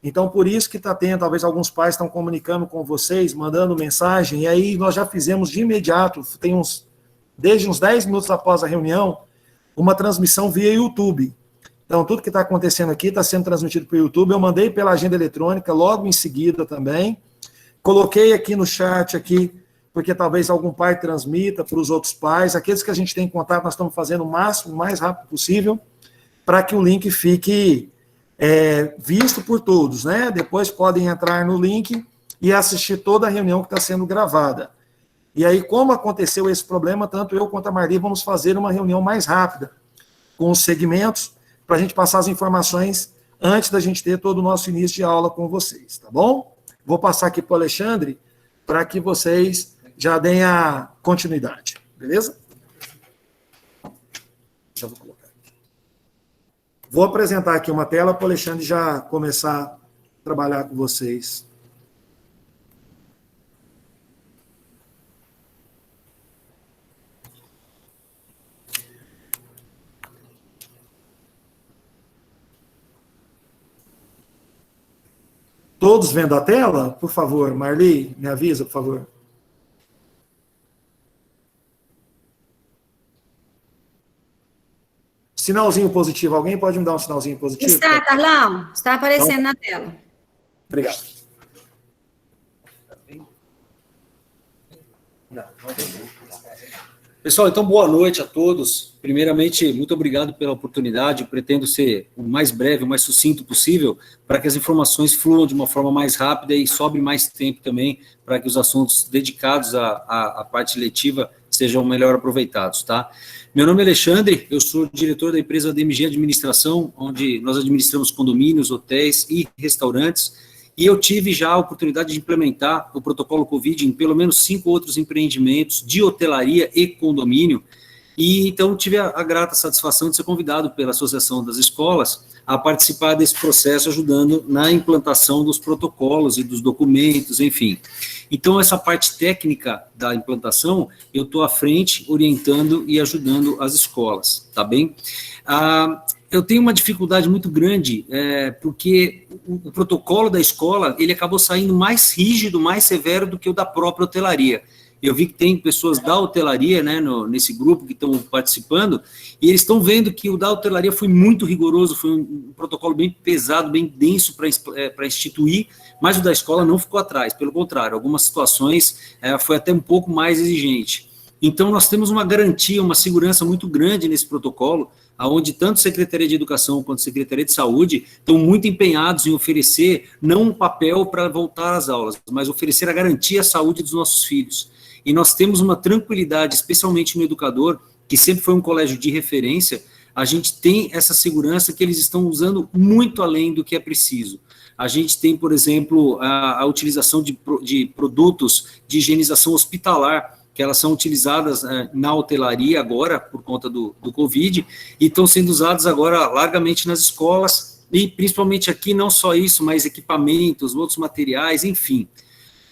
Então, por isso que está tendo, talvez alguns pais estão comunicando com vocês, mandando mensagem, e aí nós já fizemos de imediato, desde uns 10 minutos após a reunião, uma transmissão via YouTube. Então, tudo que está acontecendo aqui está sendo transmitido pelo YouTube. Eu mandei pela agenda eletrônica logo em seguida também. Coloquei aqui no chat, aqui, porque talvez algum pai transmita para os outros pais. Aqueles que a gente tem contato, nós estamos fazendo o máximo, o mais rápido possível, para que o link fique visto por todos, né? Depois podem entrar no link e assistir toda a reunião que está sendo gravada. E aí, como aconteceu esse problema, tanto eu quanto a Marli vamos fazer uma reunião mais rápida, com os segmentos, para a gente passar as informações antes da gente ter todo o nosso início de aula com vocês, tá bom? Vou passar aqui para o Alexandre, para que vocês já deem a continuidade, beleza? Já vou colocar aqui. Vou apresentar aqui uma tela para o Alexandre já começar a trabalhar com vocês. Todos vendo a tela? Por favor, Marli, me avisa, por favor. Sinalzinho positivo. Alguém pode me dar um sinalzinho positivo? Está, Carlão. Está aparecendo na tela. Obrigado. Pessoal, então boa noite a todos. Primeiramente, muito obrigado pela oportunidade. Pretendo ser o mais breve, o mais sucinto possível, para que as informações fluam de uma forma mais rápida e sobre mais tempo também, para que os assuntos dedicados à parte letiva sejam melhor aproveitados, tá? Meu nome é Alexandre, eu sou diretor da empresa DMG Administração, onde nós administramos condomínios, hotéis e restaurantes. E eu tive já a oportunidade de implementar o protocolo Covid em pelo menos 5 outros empreendimentos de hotelaria e condomínio. E então tive a grata satisfação de ser convidado pela Associação das Escolas a participar desse processo, ajudando na implantação dos protocolos e dos documentos, enfim. Então, essa parte técnica da implantação, eu estou à frente, orientando e ajudando as escolas, tá bem? Eu tenho uma dificuldade muito grande, porque o protocolo da escola, ele acabou saindo mais rígido, mais severo do que o da própria hotelaria. Eu vi que tem pessoas da hotelaria, né, nesse grupo que estão participando, e eles estão vendo que o da hotelaria foi muito rigoroso, foi um protocolo bem pesado, bem denso para instituir, mas o da escola não ficou atrás, pelo contrário, algumas situações foi até um pouco mais exigente. Então, nós temos uma garantia, uma segurança muito grande nesse protocolo, onde tanto a Secretaria de Educação quanto a Secretaria de Saúde estão muito empenhados em oferecer, não um papel para voltar às aulas, mas oferecer a garantia à saúde dos nossos filhos. E nós temos uma tranquilidade, especialmente no educador, que sempre foi um colégio de referência, a gente tem essa segurança que eles estão usando muito além do que é preciso. A gente tem, por exemplo, a utilização de produtos de higienização hospitalar, que elas são utilizadas na hotelaria agora, por conta do Covid, e estão sendo usadas agora largamente nas escolas, e principalmente aqui, não só isso, mas equipamentos, outros materiais, enfim.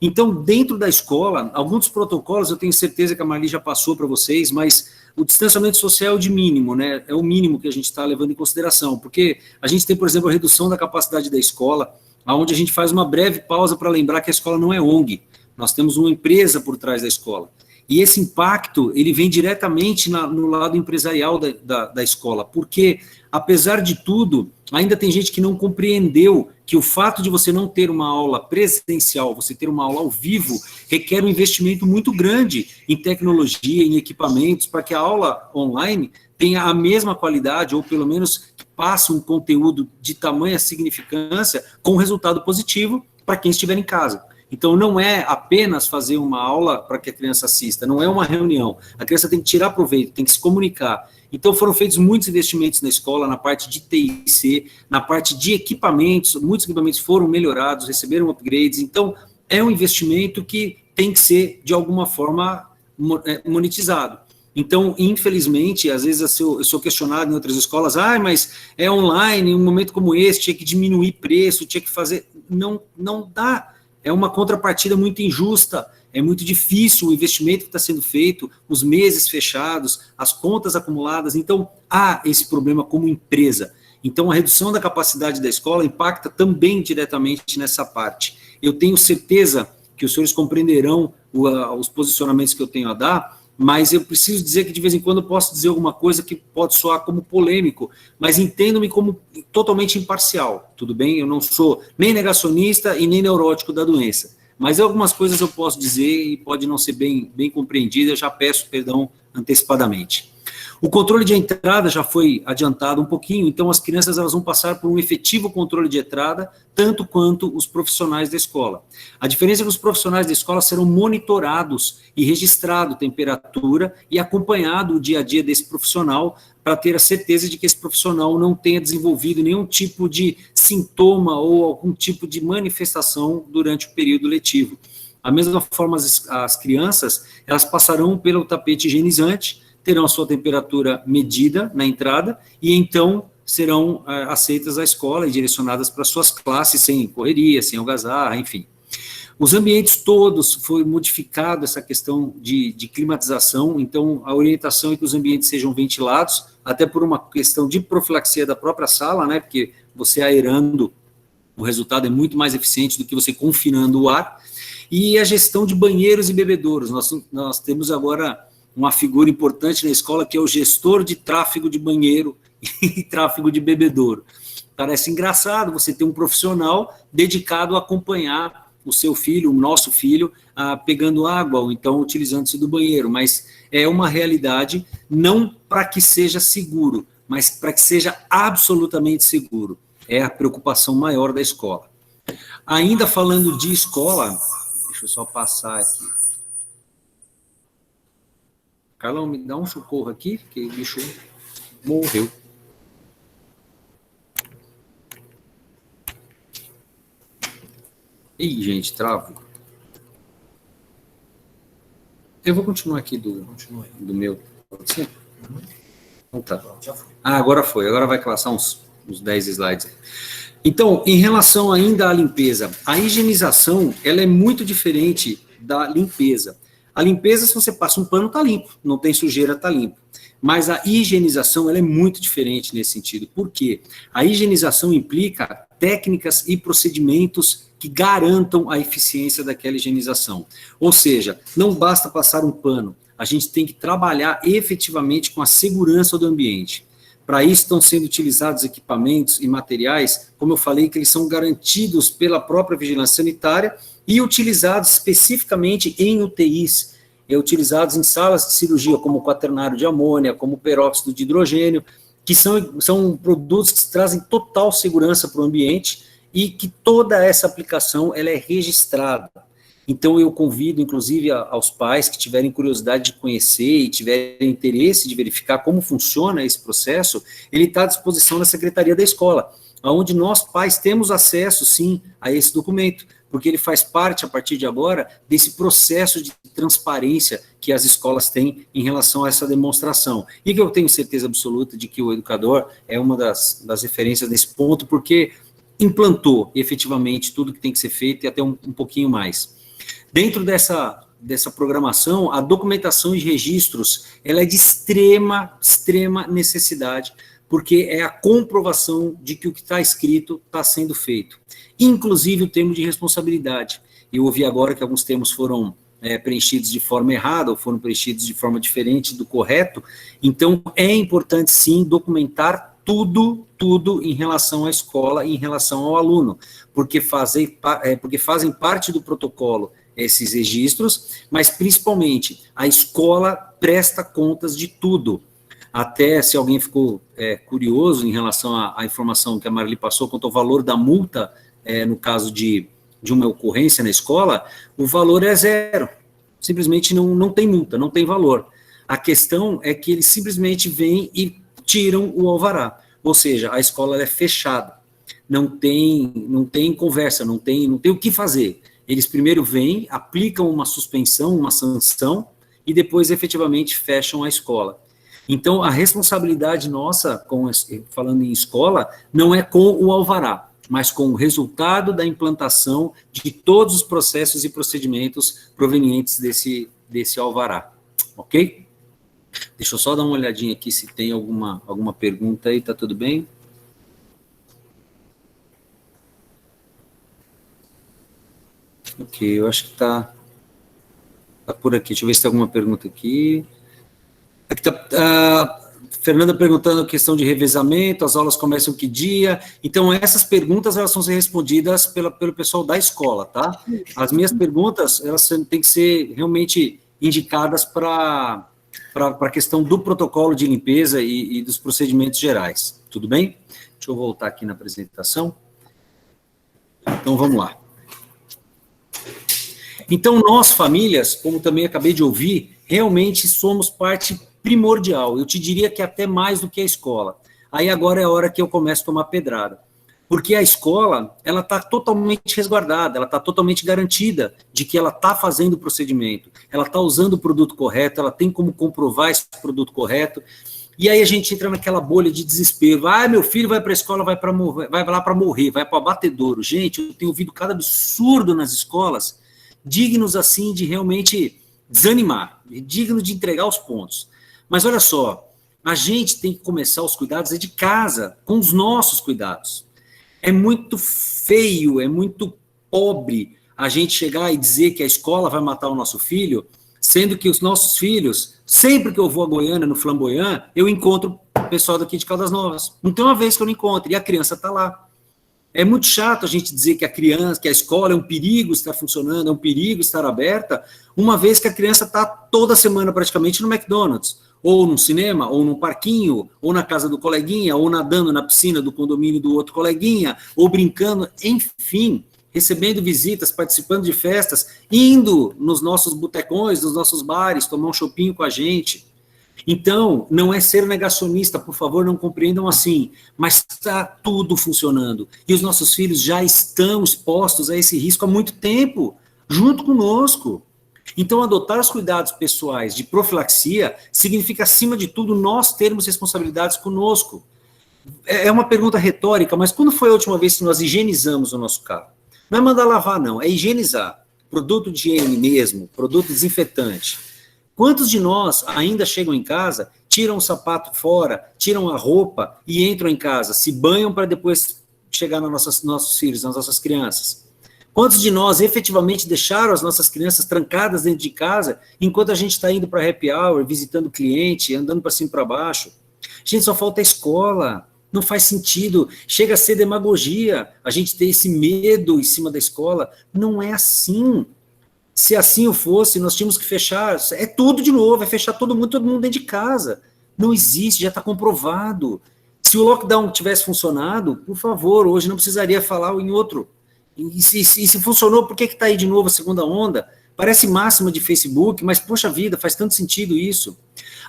Então, dentro da escola, alguns protocolos, eu tenho certeza que a Marli já passou para vocês, mas o distanciamento social é de mínimo, né? É o mínimo que a gente está levando em consideração, porque a gente tem, por exemplo, a redução da capacidade da escola, onde a gente faz uma breve pausa para lembrar que a escola não é ONG, nós temos uma empresa por trás da escola. E esse impacto, ele vem diretamente no lado empresarial da escola, porque, apesar de tudo, ainda tem gente que não compreendeu que o fato de você não ter uma aula presencial, você ter uma aula ao vivo, requer um investimento muito grande em tecnologia, em equipamentos, para que a aula online tenha a mesma qualidade, ou pelo menos passe um conteúdo de tamanha significância com resultado positivo para quem estiver em casa. Então, não é apenas fazer uma aula para que a criança assista, não é uma reunião. A criança tem que tirar proveito, tem que se comunicar. Então, foram feitos muitos investimentos na escola, na parte de TIC, na parte de equipamentos, muitos equipamentos foram melhorados, receberam upgrades. Então, é um investimento que tem que ser, de alguma forma, monetizado. Então, infelizmente, às vezes eu sou questionado em outras escolas, mas é online, em um momento como esse, tinha que diminuir preço, tinha que fazer... Não dá. É uma contrapartida muito injusta, é muito difícil o investimento que está sendo feito, os meses fechados, as contas acumuladas. Então, há esse problema como empresa. Então, a redução da capacidade da escola impacta também diretamente nessa parte. Eu tenho certeza que os senhores compreenderão os posicionamentos que eu tenho a dar, mas eu preciso dizer que de vez em quando eu posso dizer alguma coisa que pode soar como polêmico, mas entendo-me como totalmente imparcial, tudo bem? Eu não sou nem negacionista e nem neurótico da doença, mas algumas coisas eu posso dizer e pode não ser bem compreendida, eu já peço perdão antecipadamente. O controle de entrada já foi adiantado um pouquinho, então as crianças elas vão passar por um efetivo controle de entrada, tanto quanto os profissionais da escola. A diferença é que os profissionais da escola serão monitorados e registrado temperatura e acompanhado o dia a dia desse profissional para ter a certeza de que esse profissional não tenha desenvolvido nenhum tipo de sintoma ou algum tipo de manifestação durante o período letivo. Da mesma forma, as crianças elas passarão pelo tapete higienizante, terão a sua temperatura medida na entrada e então serão aceitas à escola e direcionadas para suas classes sem correria, sem algazarra, enfim. Os ambientes todos, foi modificado essa questão de climatização, então a orientação é que os ambientes sejam ventilados, até por uma questão de profilaxia da própria sala, né, porque você aerando, o resultado é muito mais eficiente do que você confinando o ar, e a gestão de banheiros e bebedouros. Nós temos agora uma figura importante na escola, que é o gestor de tráfego de banheiro e tráfego de bebedouro. Parece engraçado você ter um profissional dedicado a acompanhar o seu filho, o nosso filho, pegando água, ou então utilizando-se do banheiro, mas é uma realidade não para que seja seguro, mas para que seja absolutamente seguro. É a preocupação maior da escola. Ainda falando de escola, deixa eu só passar aqui. Carlão, me dá um socorro aqui, que o bicho morreu. Ih, gente, travo. Eu vou continuar aqui do meu. Pode ser? Então tá. Agora foi. Agora vai passar uns 10 slides. Então, em relação ainda à limpeza, a higienização, ela é muito diferente da limpeza. A limpeza, se você passa um pano, está limpo, não tem sujeira, está limpo. Mas a higienização ela é muito diferente nesse sentido. Por quê? A higienização implica técnicas e procedimentos que garantam a eficiência daquela higienização. Ou seja, não basta passar um pano, a gente tem que trabalhar efetivamente com a segurança do ambiente. Para isso estão sendo utilizados equipamentos e materiais, como eu falei, que eles são garantidos pela própria vigilância sanitária e utilizados especificamente em UTIs, utilizados em salas de cirurgia, como o quaternário de amônia, como o peróxido de hidrogênio, que são produtos que trazem total segurança para o ambiente e que toda essa aplicação ela é registrada. Então, eu convido, inclusive, aos pais que tiverem curiosidade de conhecer e tiverem interesse de verificar como funciona esse processo, ele está à disposição da Secretaria da Escola, onde nós, pais, temos acesso, sim, a esse documento, porque ele faz parte, a partir de agora, desse processo de transparência que as escolas têm em relação a essa demonstração. E que eu tenho certeza absoluta de que o educador é uma das referências nesse ponto, porque implantou, efetivamente, tudo que tem que ser feito e até um pouquinho mais. Dentro dessa programação, a documentação e registros, ela é de extrema necessidade, porque é a comprovação de que o que está escrito está sendo feito. Inclusive o termo de responsabilidade. Eu ouvi agora que alguns termos foram preenchidos de forma errada, ou foram preenchidos de forma diferente do correto, então é importante sim documentar tudo em relação à escola e em relação ao aluno, porque fazem parte do protocolo esses registros, mas principalmente a escola presta contas de tudo. Até se alguém ficou curioso em relação à informação que a Marli passou quanto ao valor da multa, no caso de de uma ocorrência na escola, o valor é zero. Simplesmente não tem multa, não tem valor. A questão é que eles simplesmente vêm e tiram o alvará. Ou seja, a escola é fechada. Não tem conversa, não tem o que fazer. Eles primeiro vêm, aplicam uma suspensão, uma sanção, e depois efetivamente fecham a escola. Então, a responsabilidade nossa, falando em escola, não é com o alvará, mas com o resultado da implantação de todos os processos e procedimentos provenientes desse alvará. Ok? Deixa eu só dar uma olhadinha aqui se tem alguma pergunta aí, tá tudo bem? Ok, eu acho que tá por aqui. Deixa eu ver se tem alguma pergunta aqui. Aqui tá Fernanda perguntando a questão de revezamento, as aulas começam que dia? Então, essas perguntas, elas vão ser respondidas pelo pessoal da escola, tá? As minhas perguntas, elas têm que ser realmente indicadas para a questão do protocolo de limpeza e dos procedimentos gerais. Tudo bem? Deixa eu voltar aqui na apresentação. Então, vamos lá. Então, nós, famílias, como também acabei de ouvir, realmente somos parte primordial. Eu te diria que até mais do que a escola. Aí agora é a hora que eu começo a tomar pedrada. Porque a escola, ela está totalmente resguardada, ela está totalmente garantida de que ela está fazendo o procedimento, ela está usando o produto correto, ela tem como comprovar esse produto correto. E aí a gente entra naquela bolha de desespero. Meu filho vai para a escola, vai lá para morrer, vai para o abatedouro. Gente, eu tenho ouvido cada absurdo nas escolas, dignos assim de realmente desanimar, digno de entregar os pontos. Mas olha só, a gente tem que começar os cuidados de casa, com os nossos cuidados. É muito feio, é muito pobre a gente chegar e dizer que a escola vai matar o nosso filho, sendo que os nossos filhos, sempre que eu vou a Goiânia, no Flamboyant, eu encontro o pessoal daqui de Caldas Novas. Não tem uma vez que eu não encontro, e a criança está lá. É muito chato a gente dizer que a escola é um perigo estar funcionando, é um perigo estar aberta, uma vez que a criança está toda semana praticamente no McDonald's, ou no cinema, ou num parquinho, ou na casa do coleguinha, ou nadando na piscina do condomínio do outro coleguinha, ou brincando, enfim, recebendo visitas, participando de festas, indo nos nossos botecões, nos nossos bares, tomar um chopinho com a gente. Então, não é ser negacionista, por favor, não compreendam assim, mas está tudo funcionando. E os nossos filhos já estão expostos a esse risco há muito tempo, junto conosco. Então, adotar os cuidados pessoais de profilaxia significa, acima de tudo, nós termos responsabilidades conosco. É uma pergunta retórica, mas quando foi a última vez que nós higienizamos o nosso carro? Não é mandar lavar, não, é higienizar. Produto de higiene mesmo, produto desinfetante. Quantos de nós ainda chegam em casa, tiram o sapato fora, tiram a roupa e entram em casa, se banham para depois chegar nos nossos filhos, nas nossas crianças? Quantos de nós efetivamente deixaram as nossas crianças trancadas dentro de casa, enquanto a gente está indo para happy hour, visitando cliente, andando para cima e para baixo? Gente, só falta a escola. Não faz sentido. Chega a ser demagogia a gente ter esse medo em cima da escola. Não é assim. Se assim fosse, nós tínhamos que fechar. É tudo de novo, é fechar todo mundo dentro de casa. Não existe, já está comprovado. Se o lockdown tivesse funcionado, por favor, hoje não precisaria falar em outro. E se funcionou, por que está aí de novo a segunda onda? Parece máxima de Facebook, mas, poxa vida, faz tanto sentido isso.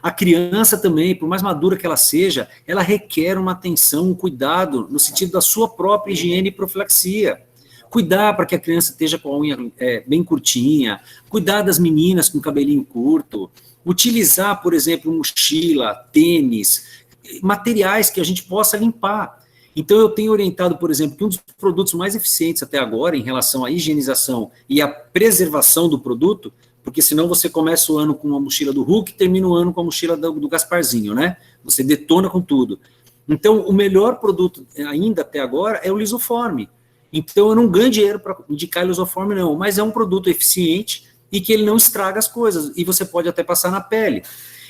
A criança também, por mais madura que ela seja, ela requer uma atenção, um cuidado, no sentido da sua própria higiene e profilaxia. Cuidar para que a criança esteja com a unha bem curtinha, cuidar das meninas com cabelinho curto, utilizar, por exemplo, mochila, tênis, materiais que a gente possa limpar. Então, eu tenho orientado, por exemplo, que um dos produtos mais eficientes até agora em relação à higienização e à preservação do produto, porque senão você começa o ano com uma mochila do Hulk e termina o ano com a mochila do Gasparzinho, né? Você detona com tudo. Então, o melhor produto ainda até agora é o Lisoform. Então, eu não ganho dinheiro para indicar Lisoform, não, mas é um produto eficiente e que ele não estraga as coisas, e você pode até passar na pele.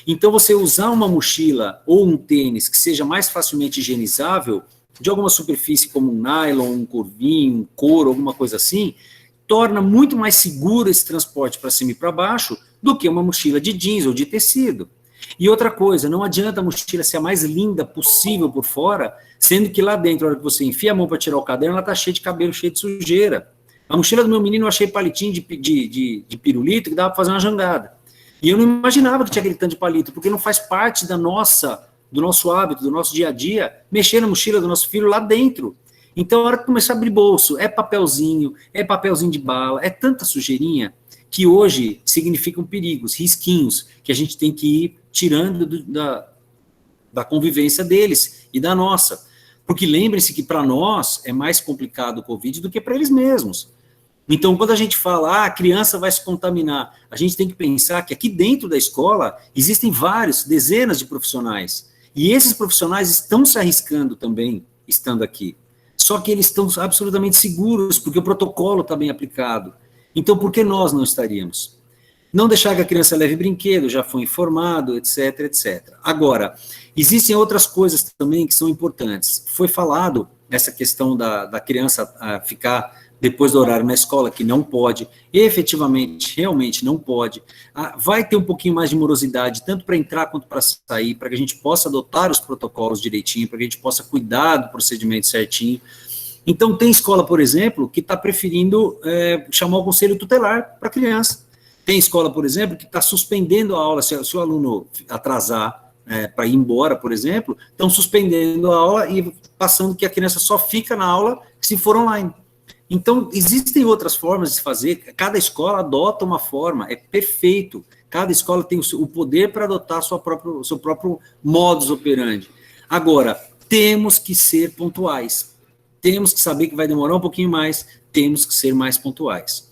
Então, você usar uma mochila ou um tênis que seja mais facilmente higienizável, de alguma superfície como um nylon, um corvinho, um couro, alguma coisa assim, torna muito mais seguro esse transporte para cima e para baixo do que uma mochila de jeans ou de tecido. E outra coisa, não adianta a mochila ser a mais linda possível por fora, sendo que lá dentro, na hora que você enfia a mão para tirar o caderno, ela está cheia de cabelo, cheia de sujeira. A mochila do meu menino eu achei palitinho de pirulito que dava para fazer uma jangada. E eu não imaginava que tinha aquele tanto de palito, porque não faz parte do nosso hábito, do nosso dia a dia, mexer na mochila do nosso filho lá dentro. Então, a hora que começar a abrir bolso, é papelzinho de bala, é tanta sujeirinha, que hoje significam perigos, risquinhos, que a gente tem que ir tirando da convivência deles e da nossa. Porque lembre-se que para nós é mais complicado o Covid do que para eles mesmos. Então, quando a gente fala, a criança vai se contaminar, a gente tem que pensar que aqui dentro da escola existem dezenas de profissionais. E esses profissionais estão se arriscando também, estando aqui. Só que eles estão absolutamente seguros, porque o protocolo está bem aplicado. Então, por que nós não estaríamos? Não deixar que a criança leve brinquedo, já foi informado, etc, etc. Agora, existem outras coisas também que são importantes. Foi falado essa questão da criança ficar depois do horário na escola, que não pode, efetivamente, realmente não pode. Vai ter um pouquinho mais de morosidade, tanto para entrar quanto para sair, para que a gente possa adotar os protocolos direitinho, para que a gente possa cuidar do procedimento certinho. Então, tem escola, por exemplo, que está preferindo chamar o conselho tutelar para a criança. Tem escola, por exemplo, que está suspendendo a aula, se o aluno atrasar para ir embora, por exemplo, estão suspendendo a aula e passando que a criança só fica na aula se for online. Então, existem outras formas de fazer, cada escola adota uma forma, é perfeito, cada escola tem o poder para adotar o seu próprio modus operandi. Agora, temos que ser pontuais, temos que saber que vai demorar um pouquinho mais, temos que ser mais pontuais.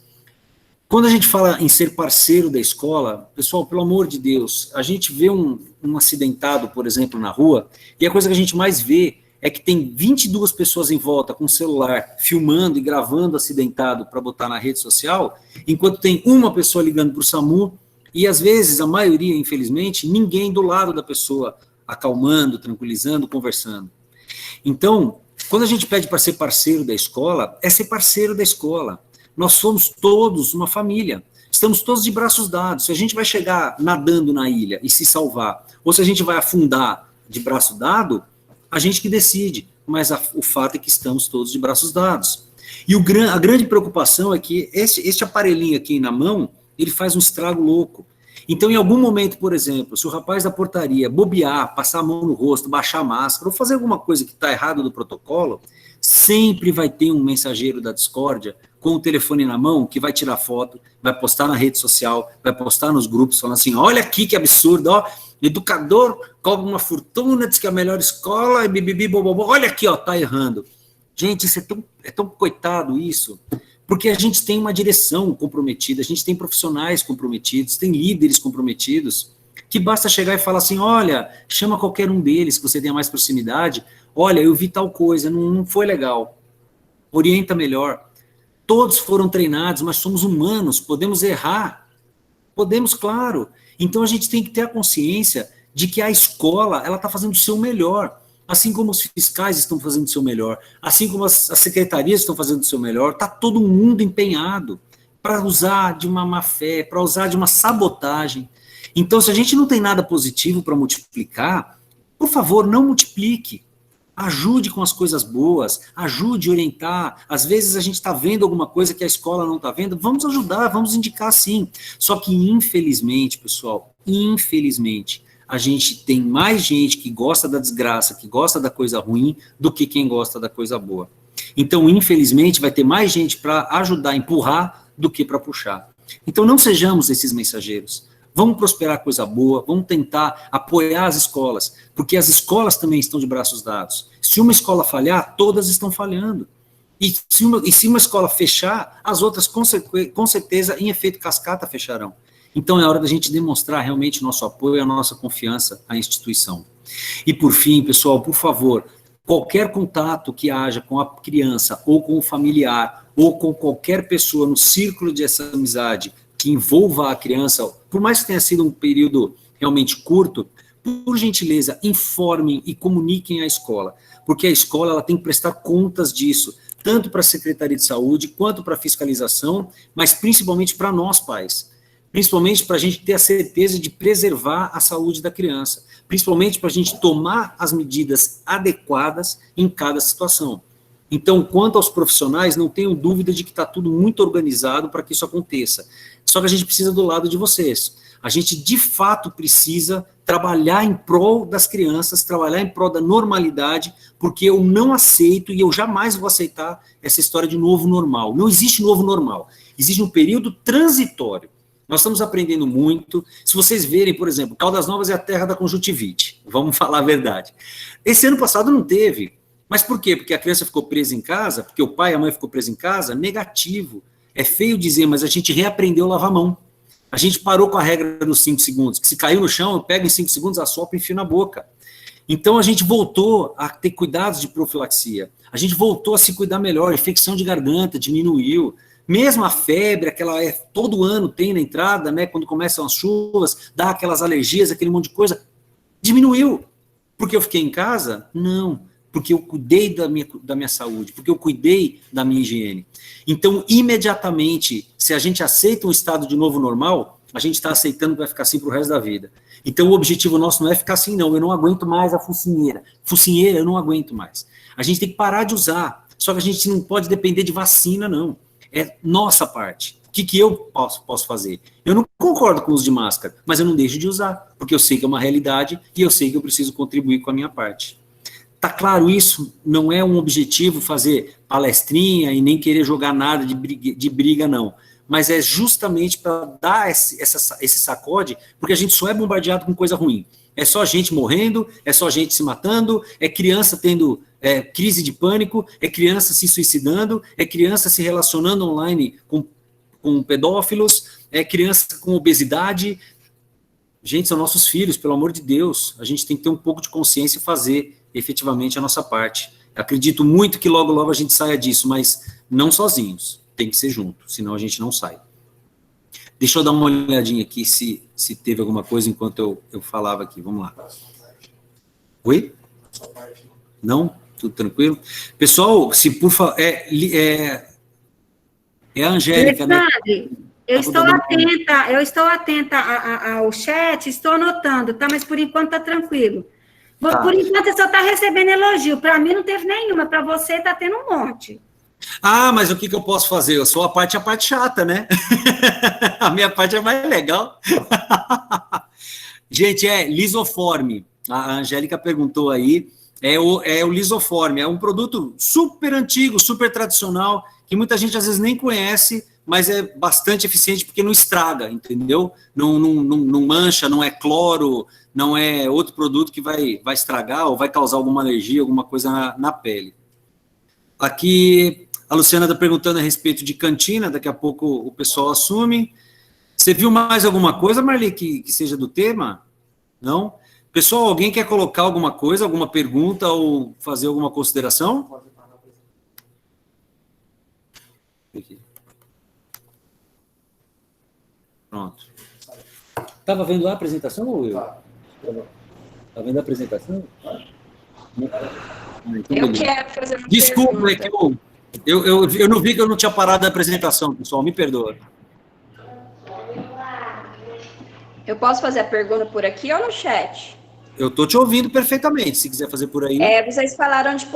Quando a gente fala em ser parceiro da escola, pessoal, pelo amor de Deus, a gente vê um acidentado, por exemplo, na rua, e a coisa que a gente mais vê é que tem 22 pessoas em volta com o celular filmando e gravando acidentado para botar na rede social, enquanto tem uma pessoa ligando para o SAMU, e às vezes, a maioria, infelizmente, ninguém do lado da pessoa acalmando, tranquilizando, conversando. Então, quando a gente pede para ser parceiro da escola, é ser parceiro da escola. Nós somos todos uma família, estamos todos de braços dados. Se a gente vai chegar nadando na ilha e se salvar, ou se a gente vai afundar de braço dado, a gente que decide, mas o fato é que estamos todos de braços dados. E a grande preocupação é que este aparelhinho aqui na mão, ele faz um estrago louco. Então, em algum momento, por exemplo, se o rapaz da portaria bobear, passar a mão no rosto, baixar a máscara, ou fazer alguma coisa que está errado do protocolo, sempre vai ter um mensageiro da discórdia com o telefone na mão que vai tirar foto, vai postar na rede social, vai postar nos grupos, falando assim, olha aqui que absurdo, ó, educador cobra uma fortuna, diz que é a melhor escola, e bibibi, bobobó, olha aqui, ó, tá errando. Gente, isso é tão coitado isso, porque a gente tem uma direção comprometida, a gente tem profissionais comprometidos, tem líderes comprometidos, que basta chegar e falar assim, olha, chama qualquer um deles que você tenha mais proximidade, olha, eu vi tal coisa, não foi legal, orienta melhor. Todos foram treinados, mas somos humanos, podemos errar, podemos, claro. Então a gente tem que ter a consciência de que a escola, ela está fazendo o seu melhor, assim como os fiscais estão fazendo o seu melhor, assim como as secretarias estão fazendo o seu melhor, está todo mundo empenhado para usar de uma má fé, para usar de uma sabotagem. Então, se a gente não tem nada positivo para multiplicar, por favor, não multiplique. Ajude com as coisas boas, ajude a orientar. Às vezes a gente está vendo alguma coisa que a escola não está vendo, vamos ajudar, vamos indicar sim. Só que, infelizmente, pessoal, infelizmente, a gente tem mais gente que gosta da desgraça, que gosta da coisa ruim, do que quem gosta da coisa boa. Então, infelizmente, vai ter mais gente para ajudar a empurrar do que para puxar. Então, não sejamos esses mensageiros. Vamos prosperar coisa boa, vamos tentar apoiar as escolas, porque as escolas também estão de braços dados. Se uma escola falhar, todas estão falhando. E se uma escola fechar, as outras com certeza, em efeito cascata, fecharão. Então é hora da gente demonstrar realmente nosso apoio, a nossa confiança à instituição. E por fim, pessoal, por favor, qualquer contato que haja com a criança, ou com o familiar, ou com qualquer pessoa no círculo dessa amizade, que envolva a criança, por mais que tenha sido um período realmente curto, por gentileza, informem e comuniquem à escola, porque a escola ela tem que prestar contas disso, tanto para a Secretaria de Saúde, quanto para a fiscalização, mas principalmente para nós pais, principalmente para a gente ter a certeza de preservar a saúde da criança, principalmente para a gente tomar as medidas adequadas em cada situação. Então, quanto aos profissionais, não tenham dúvida de que está tudo muito organizado para que isso aconteça. Só que a gente precisa do lado de vocês. A gente, de fato, precisa trabalhar em prol das crianças, trabalhar em prol da normalidade, porque eu não aceito e eu jamais vou aceitar essa história de novo normal. Não existe novo normal. Existe um período transitório. Nós estamos aprendendo muito. Se vocês verem, por exemplo, Caldas Novas é a terra da conjuntivite. Vamos falar a verdade. Esse ano passado não teve. Mas por quê? Porque a criança ficou presa em casa, porque o pai e a mãe ficou presos em casa? Negativo. É feio dizer, mas a gente reaprendeu a lavar a mão. A gente parou com a regra dos 5 segundos, que se caiu no chão, eu pego em 5 segundos, assopro e enfio na boca. Então a gente voltou a ter cuidados de profilaxia. A gente voltou a se cuidar melhor, a infecção de garganta diminuiu. Mesmo a febre, todo ano tem na entrada, né, quando começam as chuvas, dá aquelas alergias, aquele monte de coisa, diminuiu. Porque eu fiquei em casa? Não. Porque eu cuidei da minha saúde, porque eu cuidei da minha higiene. Então, imediatamente, se a gente aceita um estado de novo normal, a gente está aceitando que vai ficar assim para o resto da vida. Então, o objetivo nosso não é ficar assim, não. Eu não aguento mais a focinheira. Focinheira, eu não aguento mais. A gente tem que parar de usar. Só que a gente não pode depender de vacina, não. É nossa parte. O que eu posso fazer? Eu não concordo com o uso de máscara, mas eu não deixo de usar, porque eu sei que é uma realidade e eu sei que eu preciso contribuir com a minha parte. Tá claro isso? Não é um objetivo fazer palestrinha e nem querer jogar nada de briga, não. Mas é justamente para dar esse sacode, porque a gente só é bombardeado com coisa ruim. É só gente morrendo, é só gente se matando, é criança tendo crise de pânico, é criança se suicidando, é criança se relacionando online com pedófilos, é criança com obesidade. Gente, são nossos filhos, pelo amor de Deus. A gente tem que ter um pouco de consciência e fazer efetivamente a nossa parte. Acredito muito que logo, logo a gente saia disso, mas não sozinhos. Tem que ser junto, senão a gente não sai. Deixa eu dar uma olhadinha aqui se teve alguma coisa enquanto eu falava aqui. Vamos lá. Oi? Não? Tudo tranquilo? Pessoal, se por favor... É a Angélica, né? Eu estou atenta ao chat, estou anotando, tá? Mas por enquanto tá tranquilo. Tá. Por enquanto você só está recebendo elogio. Para mim não teve nenhuma, para você está tendo um monte. Ah, mas o que eu posso fazer? Eu sou a parte chata, né? A minha parte é mais legal. Gente, lisoforme. A Angélica perguntou aí. É o lisoforme. É um produto super antigo, super tradicional, que muita gente às vezes nem conhece, mas é bastante eficiente porque não estraga, entendeu? Não mancha, não é cloro, não é outro produto que vai estragar ou vai causar alguma alergia, alguma coisa na pele. Aqui, a Luciana está perguntando a respeito de cantina, daqui a pouco o pessoal assume. Você viu mais alguma coisa, Marli, que seja do tema? Não? Pessoal, alguém quer colocar alguma coisa, alguma pergunta ou fazer alguma consideração? Aqui. Pronto. Estava vendo a apresentação ou eu? Está vendo a apresentação? Eu quero fazer uma Desculpa, pergunta. é que eu não vi que eu não tinha parado a apresentação, pessoal, me perdoa. Eu posso fazer a pergunta por aqui ou no chat? Eu estou te ouvindo perfeitamente, se quiser fazer por aí. Vocês falaram de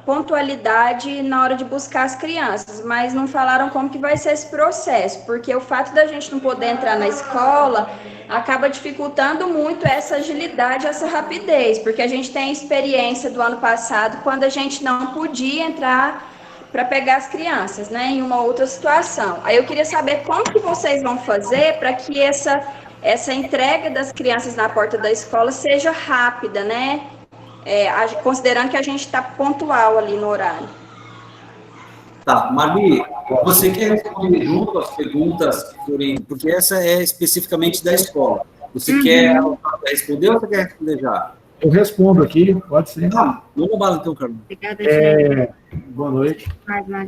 pontualidade na hora de buscar as crianças, mas não falaram como que vai ser esse processo, porque o fato da gente não poder entrar na escola acaba dificultando muito essa agilidade, essa rapidez, porque a gente tem a experiência do ano passado, quando a gente não podia entrar para pegar as crianças, né, em uma outra situação. Aí eu queria saber como que vocês vão fazer para que essa entrega das crianças na porta da escola seja rápida, né? Considerando que a gente está pontual ali no horário. Tá, Marli, você quer responder junto as perguntas, porque essa é especificamente da escola. Você quer responder ou você quer responder já? Eu respondo aqui, pode ser. Vamos bala então, Carlos. Boa noite.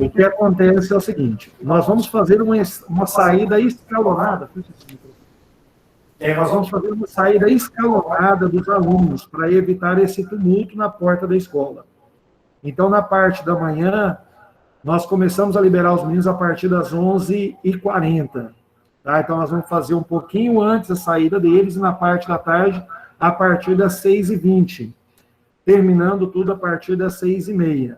O que acontece é o seguinte, nós vamos fazer uma saída escalonada. Nós vamos fazer uma saída escalonada dos alunos para evitar esse tumulto na porta da escola. Então, na parte da manhã, nós começamos a liberar os meninos a partir das 11h40. Tá? Então, nós vamos fazer um pouquinho antes a saída deles e na parte da tarde, a partir das 6h20. Terminando tudo a partir das 6h30.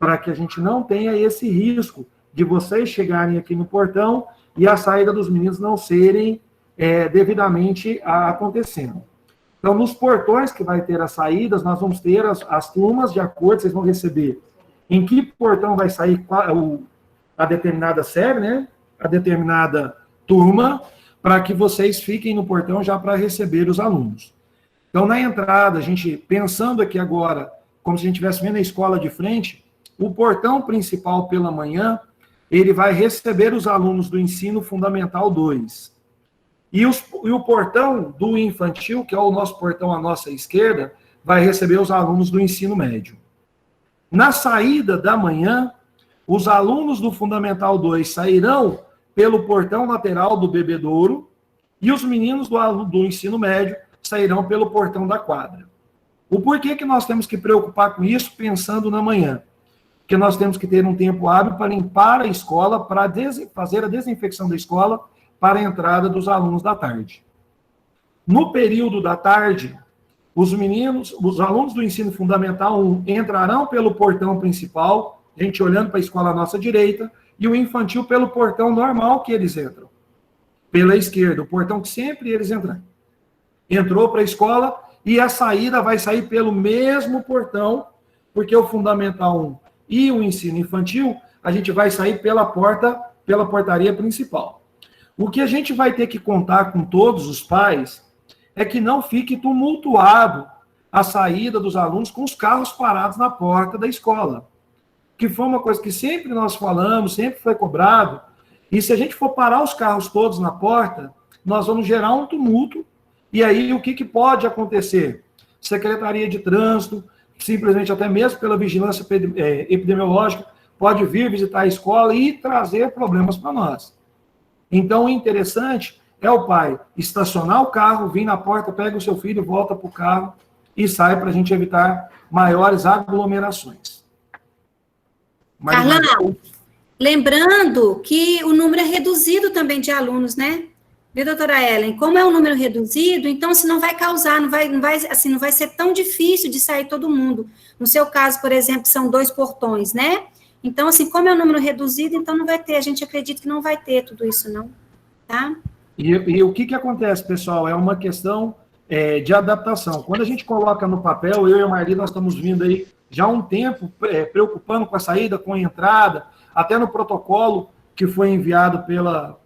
para que a gente não tenha esse risco de vocês chegarem aqui no portão e a saída dos meninos não serem devidamente acontecendo. Então, nos portões que vai ter as saídas, nós vamos ter as turmas de acordo, vocês vão receber em que portão vai sair a determinada série, né? A determinada turma, para que vocês fiquem no portão já para receber os alunos. Então, na entrada, a gente, pensando aqui agora, como se a gente estivesse vendo a escola de frente, o portão principal pela manhã, ele vai receber os alunos do ensino fundamental 2. E o portão do infantil, que é o nosso portão à nossa esquerda, vai receber os alunos do ensino médio. Na saída da manhã, os alunos do Fundamental 2 sairão pelo portão lateral do Bebedouro e os meninos do ensino médio sairão pelo portão da quadra. O porquê que nós temos que preocupar com isso pensando na manhã? Porque nós temos que ter um tempo hábil para limpar a escola, para fazer a desinfecção da escola para a entrada dos alunos da tarde. No período da tarde, os alunos do ensino fundamental 1 entrarão pelo portão principal, a gente olhando para a escola à nossa direita, e o infantil pelo portão normal que eles entram, pela esquerda, o portão que sempre eles entram. Entrou para a escola e a saída vai sair pelo mesmo portão, porque o fundamental 1 e o ensino infantil, a gente vai sair pela portaria principal. O que a gente vai ter que contar com todos os pais é que não fique tumultuado a saída dos alunos com os carros parados na porta da escola. Que foi uma coisa que sempre nós falamos, sempre foi cobrado, e se a gente for parar os carros todos na porta, nós vamos gerar um tumulto, e aí o que pode acontecer? Secretaria de Trânsito, simplesmente até mesmo pela vigilância epidemiológica, pode vir visitar a escola e trazer problemas para nós. Então, o interessante é o pai estacionar o carro, vir na porta, pega o seu filho, volta para o carro e sai para a gente evitar maiores aglomerações. Carlão, lembrando que o número é reduzido também de alunos, né? Viu, doutora Ellen? Como é um número reduzido, então se não vai causar, não vai ser tão difícil de sair todo mundo. No seu caso, por exemplo, são 2 portões, né? Então, assim, como é um número reduzido, então não vai ter, a gente acredita que não vai ter tudo isso, não, tá? E o que acontece, pessoal? É uma questão de adaptação. Quando a gente coloca no papel, eu e a Marli, nós estamos vindo aí já há um tempo preocupando com a saída, com a entrada, até no protocolo que foi enviado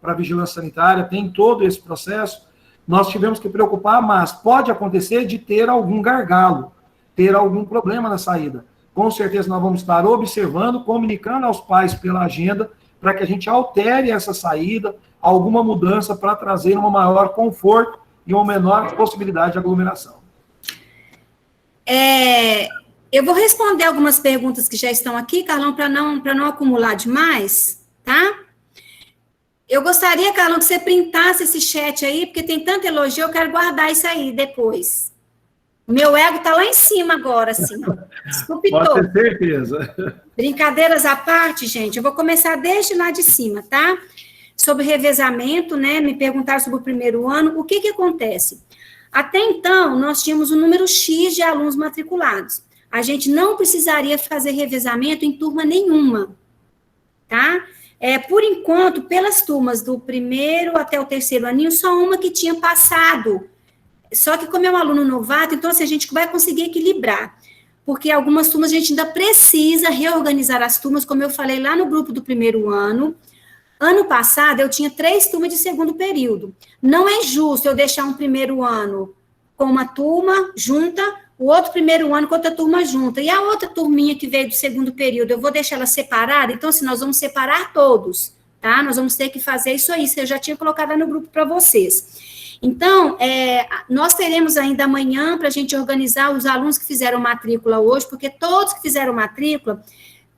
para a Vigilância Sanitária, tem todo esse processo, nós tivemos que preocupar, mas pode acontecer de ter algum gargalo, ter algum problema na saída. Com certeza nós vamos estar observando, comunicando aos pais pela agenda, para que a gente altere essa saída, alguma mudança para trazer um maior conforto e uma menor possibilidade de aglomeração. Eu vou responder algumas perguntas que já estão aqui, Carlão, para não acumular demais, tá? Eu gostaria, Carlão, que você printasse esse chat aí, porque tem tanto elogio, eu quero guardar isso aí depois. O meu ego está lá em cima agora, assim. Desculpe Pode todo. ter certeza. Brincadeiras à parte, gente, eu vou começar desde lá de cima, tá? Sobre revezamento, né? Me perguntaram sobre o primeiro ano. O que acontece? Até então, nós tínhamos um número X de alunos matriculados. A gente não precisaria fazer revezamento em turma nenhuma, tá? Por enquanto, pelas turmas do primeiro até o terceiro aninho, só uma que tinha passado. Só que como é um aluno novato, então assim, a gente vai conseguir equilibrar. Porque algumas turmas a gente ainda precisa reorganizar as turmas, como eu falei lá no grupo do primeiro ano. Ano passado, eu tinha 3 turmas de segundo período. Não é justo eu deixar um primeiro ano com uma turma junta, o outro primeiro ano com outra turma junta. E a outra turminha que veio do segundo período, eu vou deixar ela separada? Então, assim, nós vamos separar todos, tá? Nós vamos ter que fazer isso aí, eu já tinha colocado lá no grupo para vocês. Então, nós teremos ainda amanhã para a gente organizar os alunos que fizeram matrícula hoje, porque todos que fizeram matrícula,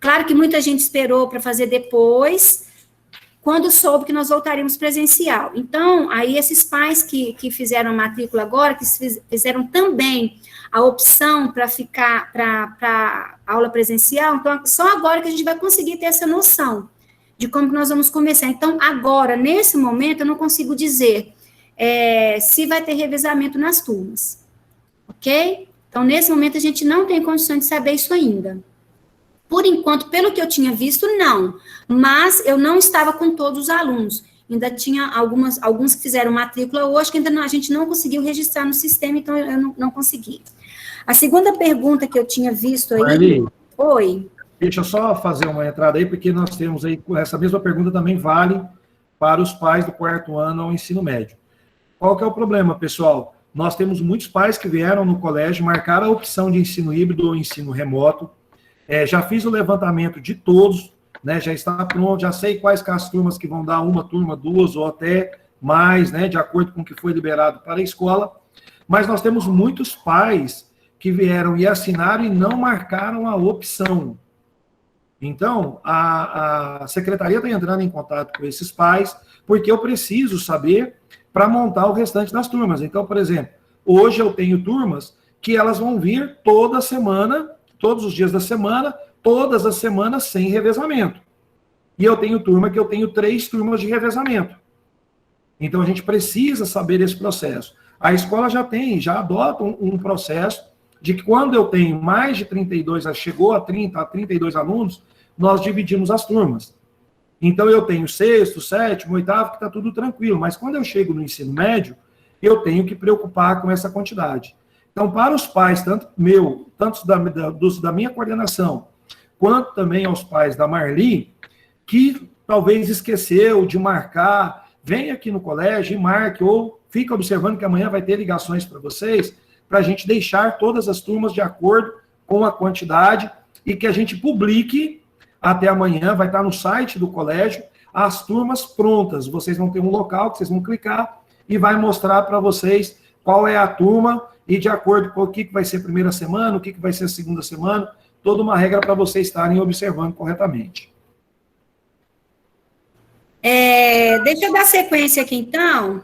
claro que muita gente esperou para fazer depois, quando soube que nós voltaríamos presencial. Então, aí esses pais que fizeram matrícula agora, que fizeram também a opção para ficar para aula presencial, então só agora que a gente vai conseguir ter essa noção de como nós vamos começar. Então, agora, nesse momento, eu não consigo dizer se vai ter revezamento nas turmas, ok? Então, nesse momento, a gente não tem condições de saber isso ainda. Por enquanto, pelo que eu tinha visto, não. Mas eu não estava com todos os alunos. Ainda tinha alguns que fizeram matrícula hoje, que ainda a gente não conseguiu registrar no sistema, então eu não consegui. A segunda pergunta que eu tinha visto aí... Marli, oi. Deixa eu só fazer uma entrada aí, porque nós temos aí, essa mesma pergunta também vale para os pais do 4º ano ao ensino médio. Qual que é o problema, pessoal? Nós temos muitos pais que vieram no colégio, marcaram a opção de ensino híbrido ou ensino remoto. Já fiz o levantamento de todos, né, já está pronto, já sei quais que as turmas que vão dar, uma turma, duas ou até mais, né, de acordo com o que foi liberado para a escola. Mas nós temos muitos pais que vieram e assinaram e não marcaram a opção. Então, a secretaria está entrando em contato com esses pais, porque eu preciso saber para montar o restante das turmas. Então, por exemplo, hoje eu tenho turmas que elas vão vir toda semana, todos os dias da semana, todas as semanas sem revezamento. E eu tenho turma que eu tenho 3 turmas de revezamento. Então, a gente precisa saber esse processo. A escola já adota um processo de que quando eu tenho mais de 32, chegou a 30, a 32 alunos, nós dividimos as turmas. Então, eu tenho 6º, 7º, 8º, que está tudo tranquilo. Mas quando eu chego no ensino médio, eu tenho que preocupar com essa quantidade. Então, para os pais, tanto da minha coordenação, quanto também aos pais da Marli, que talvez esqueceu de marcar, vem aqui no colégio e marque, ou fica observando que amanhã vai ter ligações para vocês, para a gente deixar todas as turmas de acordo com a quantidade e que a gente publique até amanhã, vai estar no site do colégio, as turmas prontas. Vocês vão ter um local que vocês vão clicar e vai mostrar para vocês qual é a turma e de acordo com o que vai ser a primeira semana, o que vai ser a segunda semana, toda uma regra para vocês estarem observando corretamente. Deixa eu dar sequência aqui, então,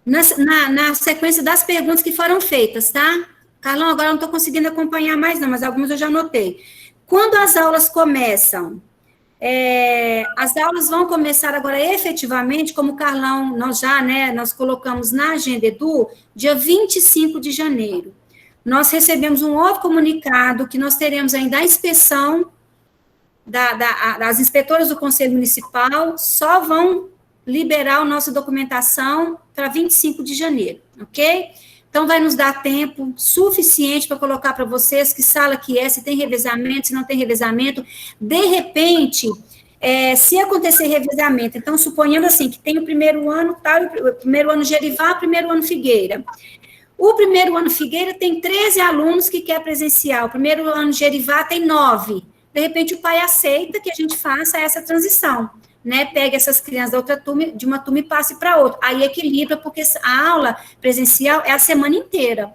na sequência das perguntas que foram feitas, tá? Carlão, agora eu não estou conseguindo acompanhar mais, não, mas algumas eu já anotei. Quando as aulas começam, as aulas vão começar agora efetivamente, como o Carlão, nós colocamos na Agenda Edu, dia 25 de janeiro. Nós recebemos um outro comunicado que nós teremos ainda a inspeção das inspetoras do Conselho Municipal, só vão liberar a nossa documentação para 25 de janeiro, ok? Então, vai nos dar tempo suficiente para colocar para vocês que sala que é, se tem revezamento, se não tem revezamento. De repente, se acontecer revezamento, então, suponhando assim, que tem o primeiro ano, o primeiro ano Gerivá, o primeiro ano Figueira. O primeiro ano Figueira tem 13 alunos que quer presencial, o primeiro ano Gerivá tem 9. De repente, o pai aceita que a gente faça essa transição, né? Pegue essas crianças da outra turma, de uma turma e passe para outra. Aí equilibra, porque a aula presencial é a semana inteira,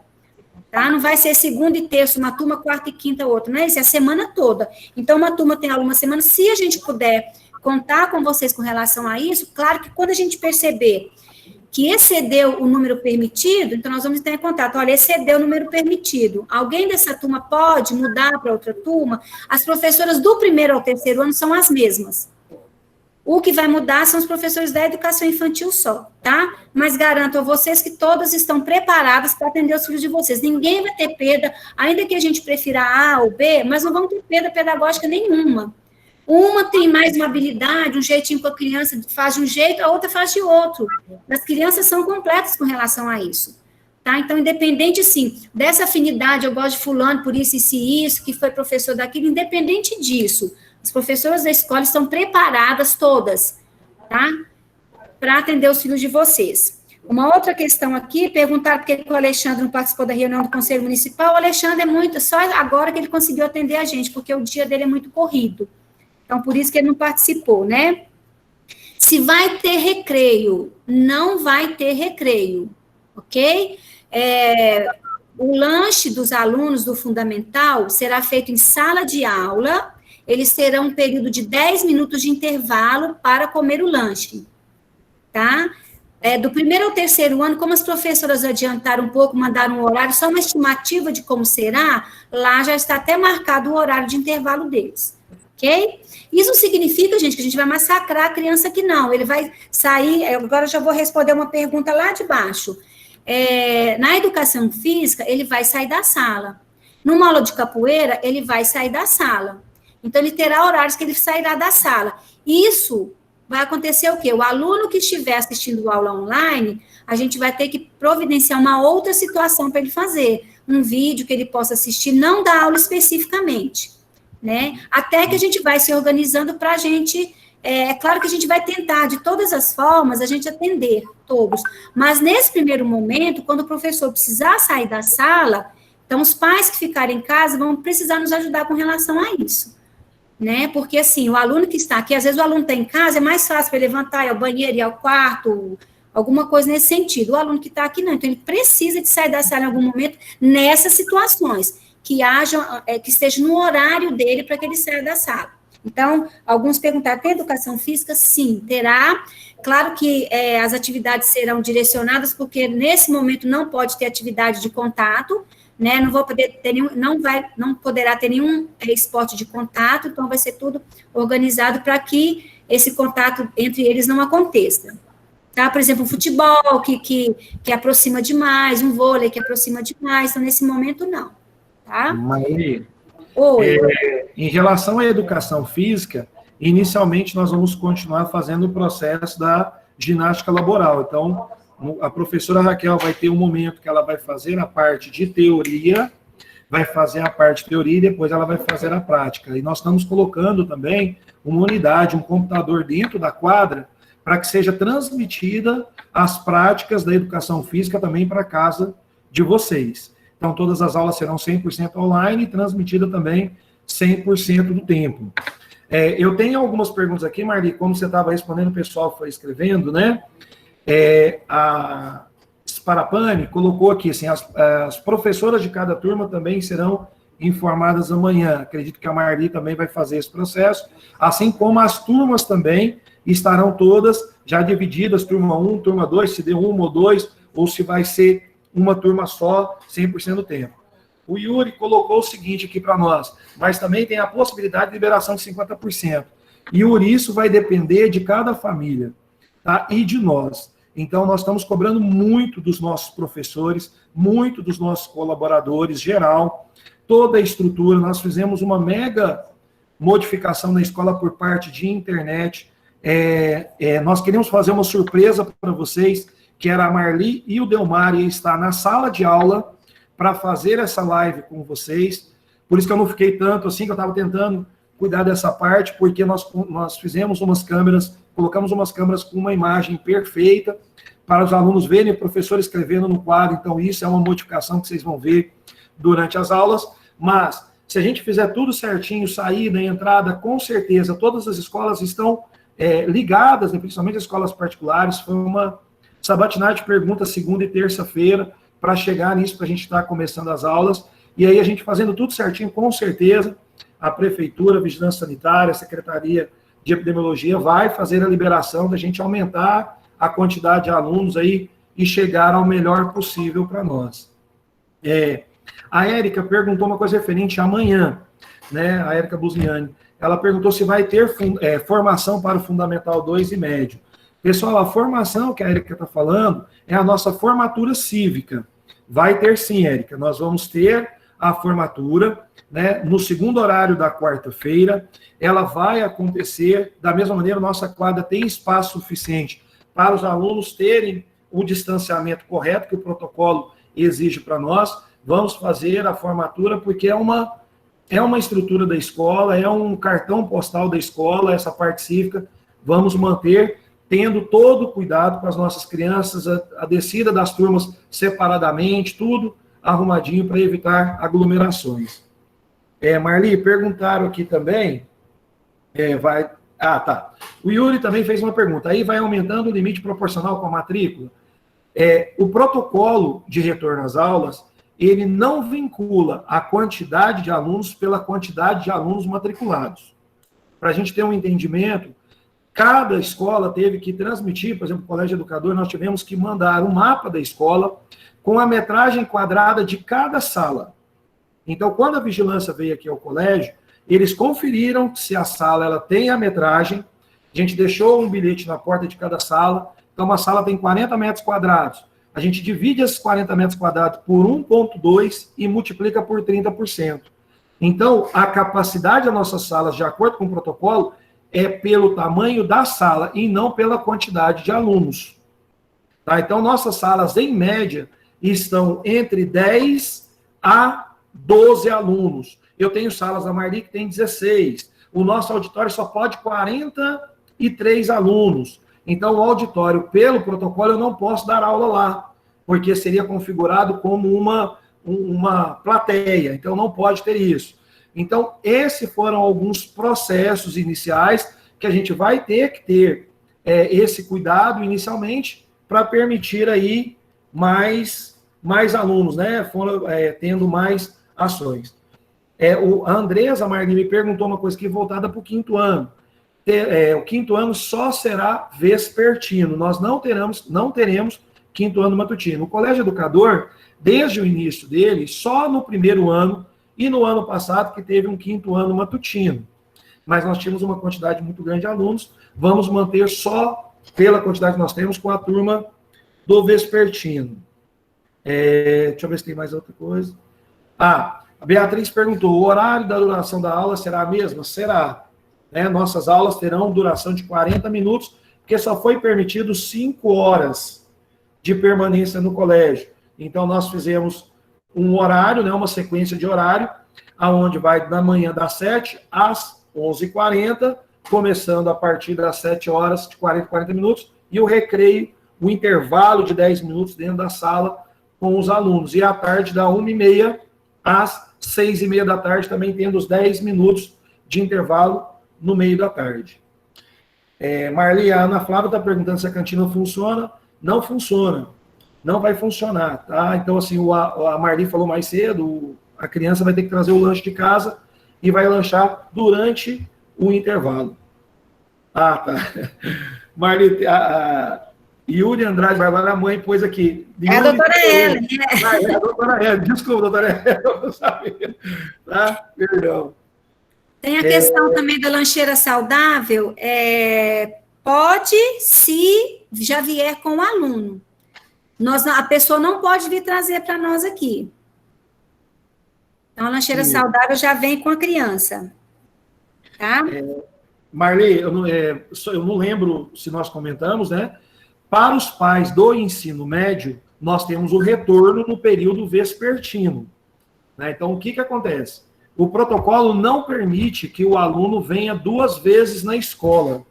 tá? Não vai ser segunda e terça uma turma, quarta e quinta outra, não é isso? É a semana toda. Então, uma turma tem aula uma semana. Se a gente puder contar com vocês com relação a isso, claro que quando a gente perceber que excedeu o número permitido, então nós vamos entrar em contato. Olha, excedeu o número permitido. Alguém dessa turma pode mudar para outra turma? As professoras do 1º ao 3º ano são as mesmas. O que vai mudar são os professores da educação infantil só, tá? Mas garanto a vocês que todas estão preparadas para atender os filhos de vocês. Ninguém vai ter perda, ainda que a gente prefira A ou B, mas não vão ter perda pedagógica nenhuma. Uma tem mais uma habilidade, um jeitinho com a criança faz de um jeito, a outra faz de outro. As crianças são completas com relação a isso, tá? Então, independente, sim, dessa afinidade, eu gosto de fulano por isso, isso, que foi professor daquilo, independente disso, as professoras da escola estão preparadas todas, tá? Para atender os filhos de vocês. Uma outra questão aqui, perguntaram por que o Alexandre não participou da reunião do Conselho Municipal. O Alexandre só agora que ele conseguiu atender a gente, porque o dia dele é muito corrido. Então, por isso que ele não participou, né? Se vai ter recreio, não vai ter recreio, ok? O lanche dos alunos do fundamental será feito em sala de aula, eles terão um período de 10 minutos de intervalo para comer o lanche, tá? Do 1º ao 3º ano, como as professoras adiantaram um pouco, mandaram um horário, só uma estimativa de como será, lá já está até marcado o horário de intervalo deles. Ok? Isso significa, gente, que a gente vai massacrar a criança aqui, não. Ele vai sair, agora eu já vou responder uma pergunta lá de baixo. Na educação física, ele vai sair da sala. Numa aula de capoeira, ele vai sair da sala. Então, ele terá horários que ele sairá da sala. Isso vai acontecer o quê? O aluno que estiver assistindo aula online, a gente vai ter que providenciar uma outra situação para ele fazer. Um vídeo que ele possa assistir, não da aula especificamente, né? Até que a gente vai se organizando para a gente... É claro que a gente vai tentar, de todas as formas, a gente atender todos. Mas, nesse primeiro momento, quando o professor precisar sair da sala, então, os pais que ficarem em casa vão precisar nos ajudar com relação a isso, né? Porque, assim, o aluno que está aqui, às vezes o aluno está em casa, é mais fácil para ele levantar, ir ao banheiro, ir ao quarto, alguma coisa nesse sentido. O aluno que está aqui, não. Então, ele precisa de sair da sala em algum momento, nessas situações, que esteja no horário dele para que ele saia da sala. Então, alguns perguntaram, tem educação física? Sim, terá. Claro que as atividades serão direcionadas, porque nesse momento não pode ter atividade de contato, né? Não poderá ter nenhum esporte de contato, então vai ser tudo organizado para que esse contato entre eles não aconteça. Tá? Por exemplo, um futebol que aproxima demais, um vôlei que aproxima demais, então nesse momento não. Tá? Maria, Oi. Em relação à educação física, inicialmente nós vamos continuar fazendo o processo da ginástica laboral. Então, a professora Raquel vai ter um momento que ela vai fazer a parte de teoria, vai fazer a parte de teoria e depois ela vai fazer a prática. E nós estamos colocando também uma unidade, um computador dentro da quadra, para que seja transmitida as práticas da educação física também para a casa de vocês. Então, todas as aulas serão 100% online e transmitida também 100% do tempo. Eu tenho algumas perguntas aqui, Marli, como você estava respondendo, o pessoal foi escrevendo, né? A Sparapani colocou aqui, assim, as professoras de cada turma também serão informadas amanhã. Acredito que a Marli também vai fazer esse processo, assim como as turmas também estarão todas já divididas, turma 1, turma 2, se deu uma ou dois, ou se vai ser uma turma só, 100% do tempo. O Yuri colocou o seguinte aqui para nós, mas também tem a possibilidade de liberação de 50%. Yuri, isso vai depender de cada família, tá? E de nós. Então, nós estamos cobrando muito dos nossos professores, muito dos nossos colaboradores, geral, toda a estrutura. Nós fizemos uma mega modificação na escola por parte de internet. Nós queríamos fazer uma surpresa para vocês, que era a Marli e o Delmar ia estar na sala de aula para fazer essa live com vocês. Por isso que eu não fiquei tanto assim, que eu estava tentando cuidar dessa parte, porque nós fizemos umas câmeras, colocamos umas câmeras com uma imagem perfeita, para os alunos verem o professor escrevendo no quadro. Então, isso é uma modificação que vocês vão ver durante as aulas. Mas, se a gente fizer tudo certinho, saída e entrada, com certeza, todas as escolas estão ligadas, né, principalmente as escolas particulares. Foi uma sabatina de pergunta segunda e terça-feira, para chegar nisso, para a gente estar começando as aulas. E aí, a gente fazendo tudo certinho, com certeza, a Prefeitura, a Vigilância Sanitária, a Secretaria de Epidemiologia vai fazer a liberação da gente aumentar a quantidade de alunos aí e chegar ao melhor possível para nós. A Érica perguntou uma coisa referente a amanhã, né? A Érica Buziani. Ela perguntou se vai ter formação para o Fundamental 2 e médio. Pessoal, a formação que a Érica está falando é a nossa formatura cívica. Vai ter sim, Érica. Nós vamos ter a formatura, né, no segundo horário da quarta-feira. Ela vai acontecer da mesma maneira. Nossa quadra tem espaço suficiente para os alunos terem o distanciamento correto que o protocolo exige para nós. Vamos fazer a formatura porque é uma estrutura da escola, é um cartão postal da escola, essa parte cívica. Vamos manter, tendo todo o cuidado com as nossas crianças, a descida das turmas separadamente, tudo arrumadinho para evitar aglomerações. Marli, perguntaram aqui também, tá. O Yuri também fez uma pergunta, aí vai aumentando o limite proporcional com a matrícula? O protocolo de retorno às aulas, ele não vincula a quantidade de alunos pela quantidade de alunos matriculados. Para a gente ter um entendimento, cada escola teve que transmitir, por exemplo, o Colégio Educador, nós tivemos que mandar um mapa da escola com a metragem quadrada de cada sala. Então, quando a vigilância veio aqui ao colégio, eles conferiram se a sala ela tem a metragem, a gente deixou um bilhete na porta de cada sala, então uma sala tem 40 metros quadrados, a gente divide esses 40 metros quadrados por 1,2 e multiplica por 30%. Então, a capacidade das nossas salas, de acordo com o protocolo, é pelo tamanho da sala e não pela quantidade de alunos. Tá? Então, nossas salas, em média, estão entre 10 a 12 alunos. Eu tenho salas da Marli que tem 16. O nosso auditório só pode 43 alunos. Então, o auditório, pelo protocolo, eu não posso dar aula lá, porque seria configurado como uma plateia. Então, não pode ter isso. Então, esses foram alguns processos iniciais que a gente vai ter que ter esse cuidado inicialmente para permitir aí mais alunos, né? Tendo mais ações. A Andresa Marli me perguntou uma coisa aqui voltada para o 5º ano. O 5º ano só será vespertino. Nós não teremos 5º ano matutino. O Colégio Educador, desde o início dele, só no 1º ano e no ano passado que teve um 5º ano matutino. Mas nós tínhamos uma quantidade muito grande de alunos, vamos manter só pela quantidade que nós temos com a turma do vespertino. Deixa eu ver se tem mais outra coisa. A Beatriz perguntou, o horário da duração da aula será a mesma? Será. Nossas aulas terão duração de 40 minutos, porque só foi permitido 5 horas de permanência no colégio. Então, nós fizemos um horário, uma sequência de horário, aonde vai da manhã das 7 às 11h40, começando a partir das 7 horas, de 40 minutos, e o recreio, o intervalo de 10 minutos dentro da sala com os alunos. E à tarde, da 1h30 às 6h30 da tarde, também tendo os 10 minutos de intervalo no meio da tarde. Marli, a Ana Flávia está perguntando se a cantina funciona. Não funciona. Não vai funcionar, tá? Então, assim, a Marli falou mais cedo, a criança vai ter que trazer o lanche de casa e vai lanchar durante o intervalo. Tá. Marli, a Yuri Andrade Barbalho, a mãe pôs aqui. É a doutora Ellen. É a doutora Ellen, desculpa, doutora Ellen, eu não sabia. Tá? Perdão. Tem a questão também da lancheira saudável, pode, se já vier com o aluno. A pessoa não pode vir trazer para nós aqui. Então, a lancheira saudável já vem com a criança. Tá? Marli, eu não lembro se nós comentamos, né? Para os pais do ensino médio, nós temos o retorno no período vespertino. Né? Então, o que acontece? O protocolo não permite que o aluno venha 2 vezes na escola.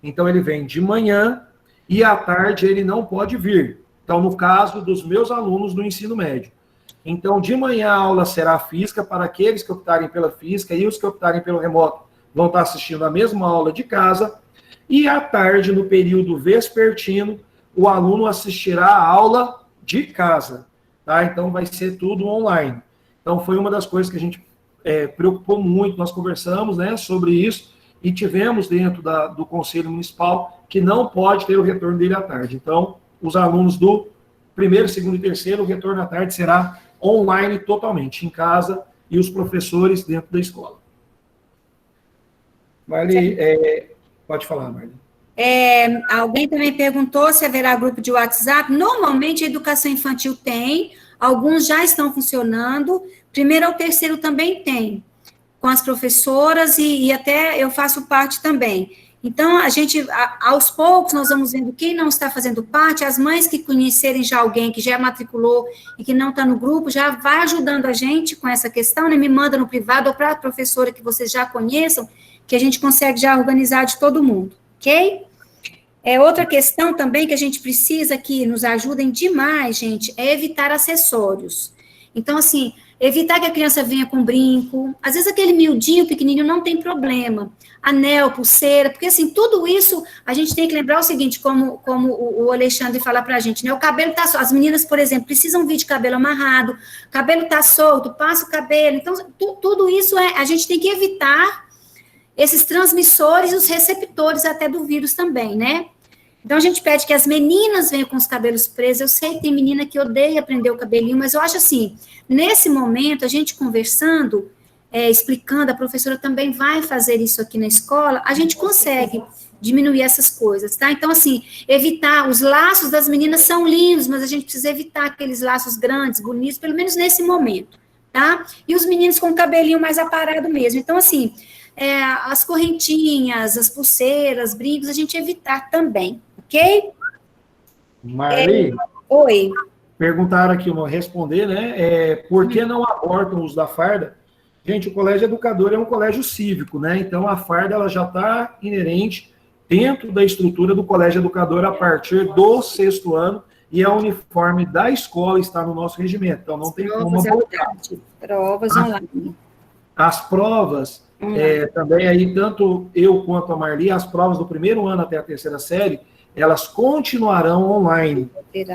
Então, ele vem de manhã e à tarde ele não pode vir. Então, no caso dos meus alunos do ensino médio. Então, de manhã a aula será física para aqueles que optarem pela física e os que optarem pelo remoto vão estar assistindo a mesma aula de casa. E à tarde, no período vespertino, o aluno assistirá a aula de casa. Tá? Então, vai ser tudo online. Então, foi uma das coisas que a gente preocupou muito, nós conversamos, né, sobre isso e tivemos dentro do Conselho Municipal que não pode ter o retorno dele à tarde. Então, os alunos do 1º, 2º e 3º, o retorno à tarde será online totalmente, em casa, e os professores dentro da escola. Marli, pode falar, Marli. Alguém também perguntou se haverá grupo de WhatsApp. Normalmente, a educação infantil tem, alguns já estão funcionando, 1º ao 3º também tem, com as professoras, e até eu faço parte também. Então, a gente, aos poucos, nós vamos vendo quem não está fazendo parte, as mães que conhecerem já alguém que já matriculou e que não está no grupo, já vai ajudando a gente com essa questão, né? Me manda no privado ou para a professora que vocês já conheçam, que a gente consegue já organizar de todo mundo, ok? Outra questão também que a gente precisa que nos ajudem demais, gente, é evitar acessórios. Então, assim, evitar que a criança venha com brinco, às vezes aquele miudinho pequenininho não tem problema, anel, pulseira, porque assim, tudo isso a gente tem que lembrar o seguinte, como o Alexandre fala pra gente, né, o cabelo tá solto, as meninas, por exemplo, precisam vir de cabelo amarrado, o cabelo tá solto, passa o cabelo, então tudo isso a gente tem que evitar esses transmissores e os receptores até do vírus também, né? Então, a gente pede que as meninas venham com os cabelos presos. Eu sei que tem menina que odeia prender o cabelinho, mas eu acho assim, nesse momento, a gente conversando, explicando, a professora também vai fazer isso aqui na escola, a gente consegue diminuir essas coisas, tá? Então, assim, evitar, os laços das meninas são lindos, mas a gente precisa evitar aqueles laços grandes, bonitos, pelo menos nesse momento, tá? E os meninos com o cabelinho mais aparado mesmo. Então, assim, as correntinhas, as pulseiras, brincos, a gente evitar também, ok? Marli, Oi. perguntaram aqui, vou responder, né? Por que não abortam o uso da farda? Gente, o colégio educador é um colégio cívico, né? Então, a farda ela já está inerente dentro da estrutura do colégio educador a partir do 6º ano, e a uniforme da escola está no nosso regimento. Então, não tem como abortar. Provas online. As provas, também aí, tanto eu quanto a Marli, as provas do 1º ano até a 3ª série, elas continuarão online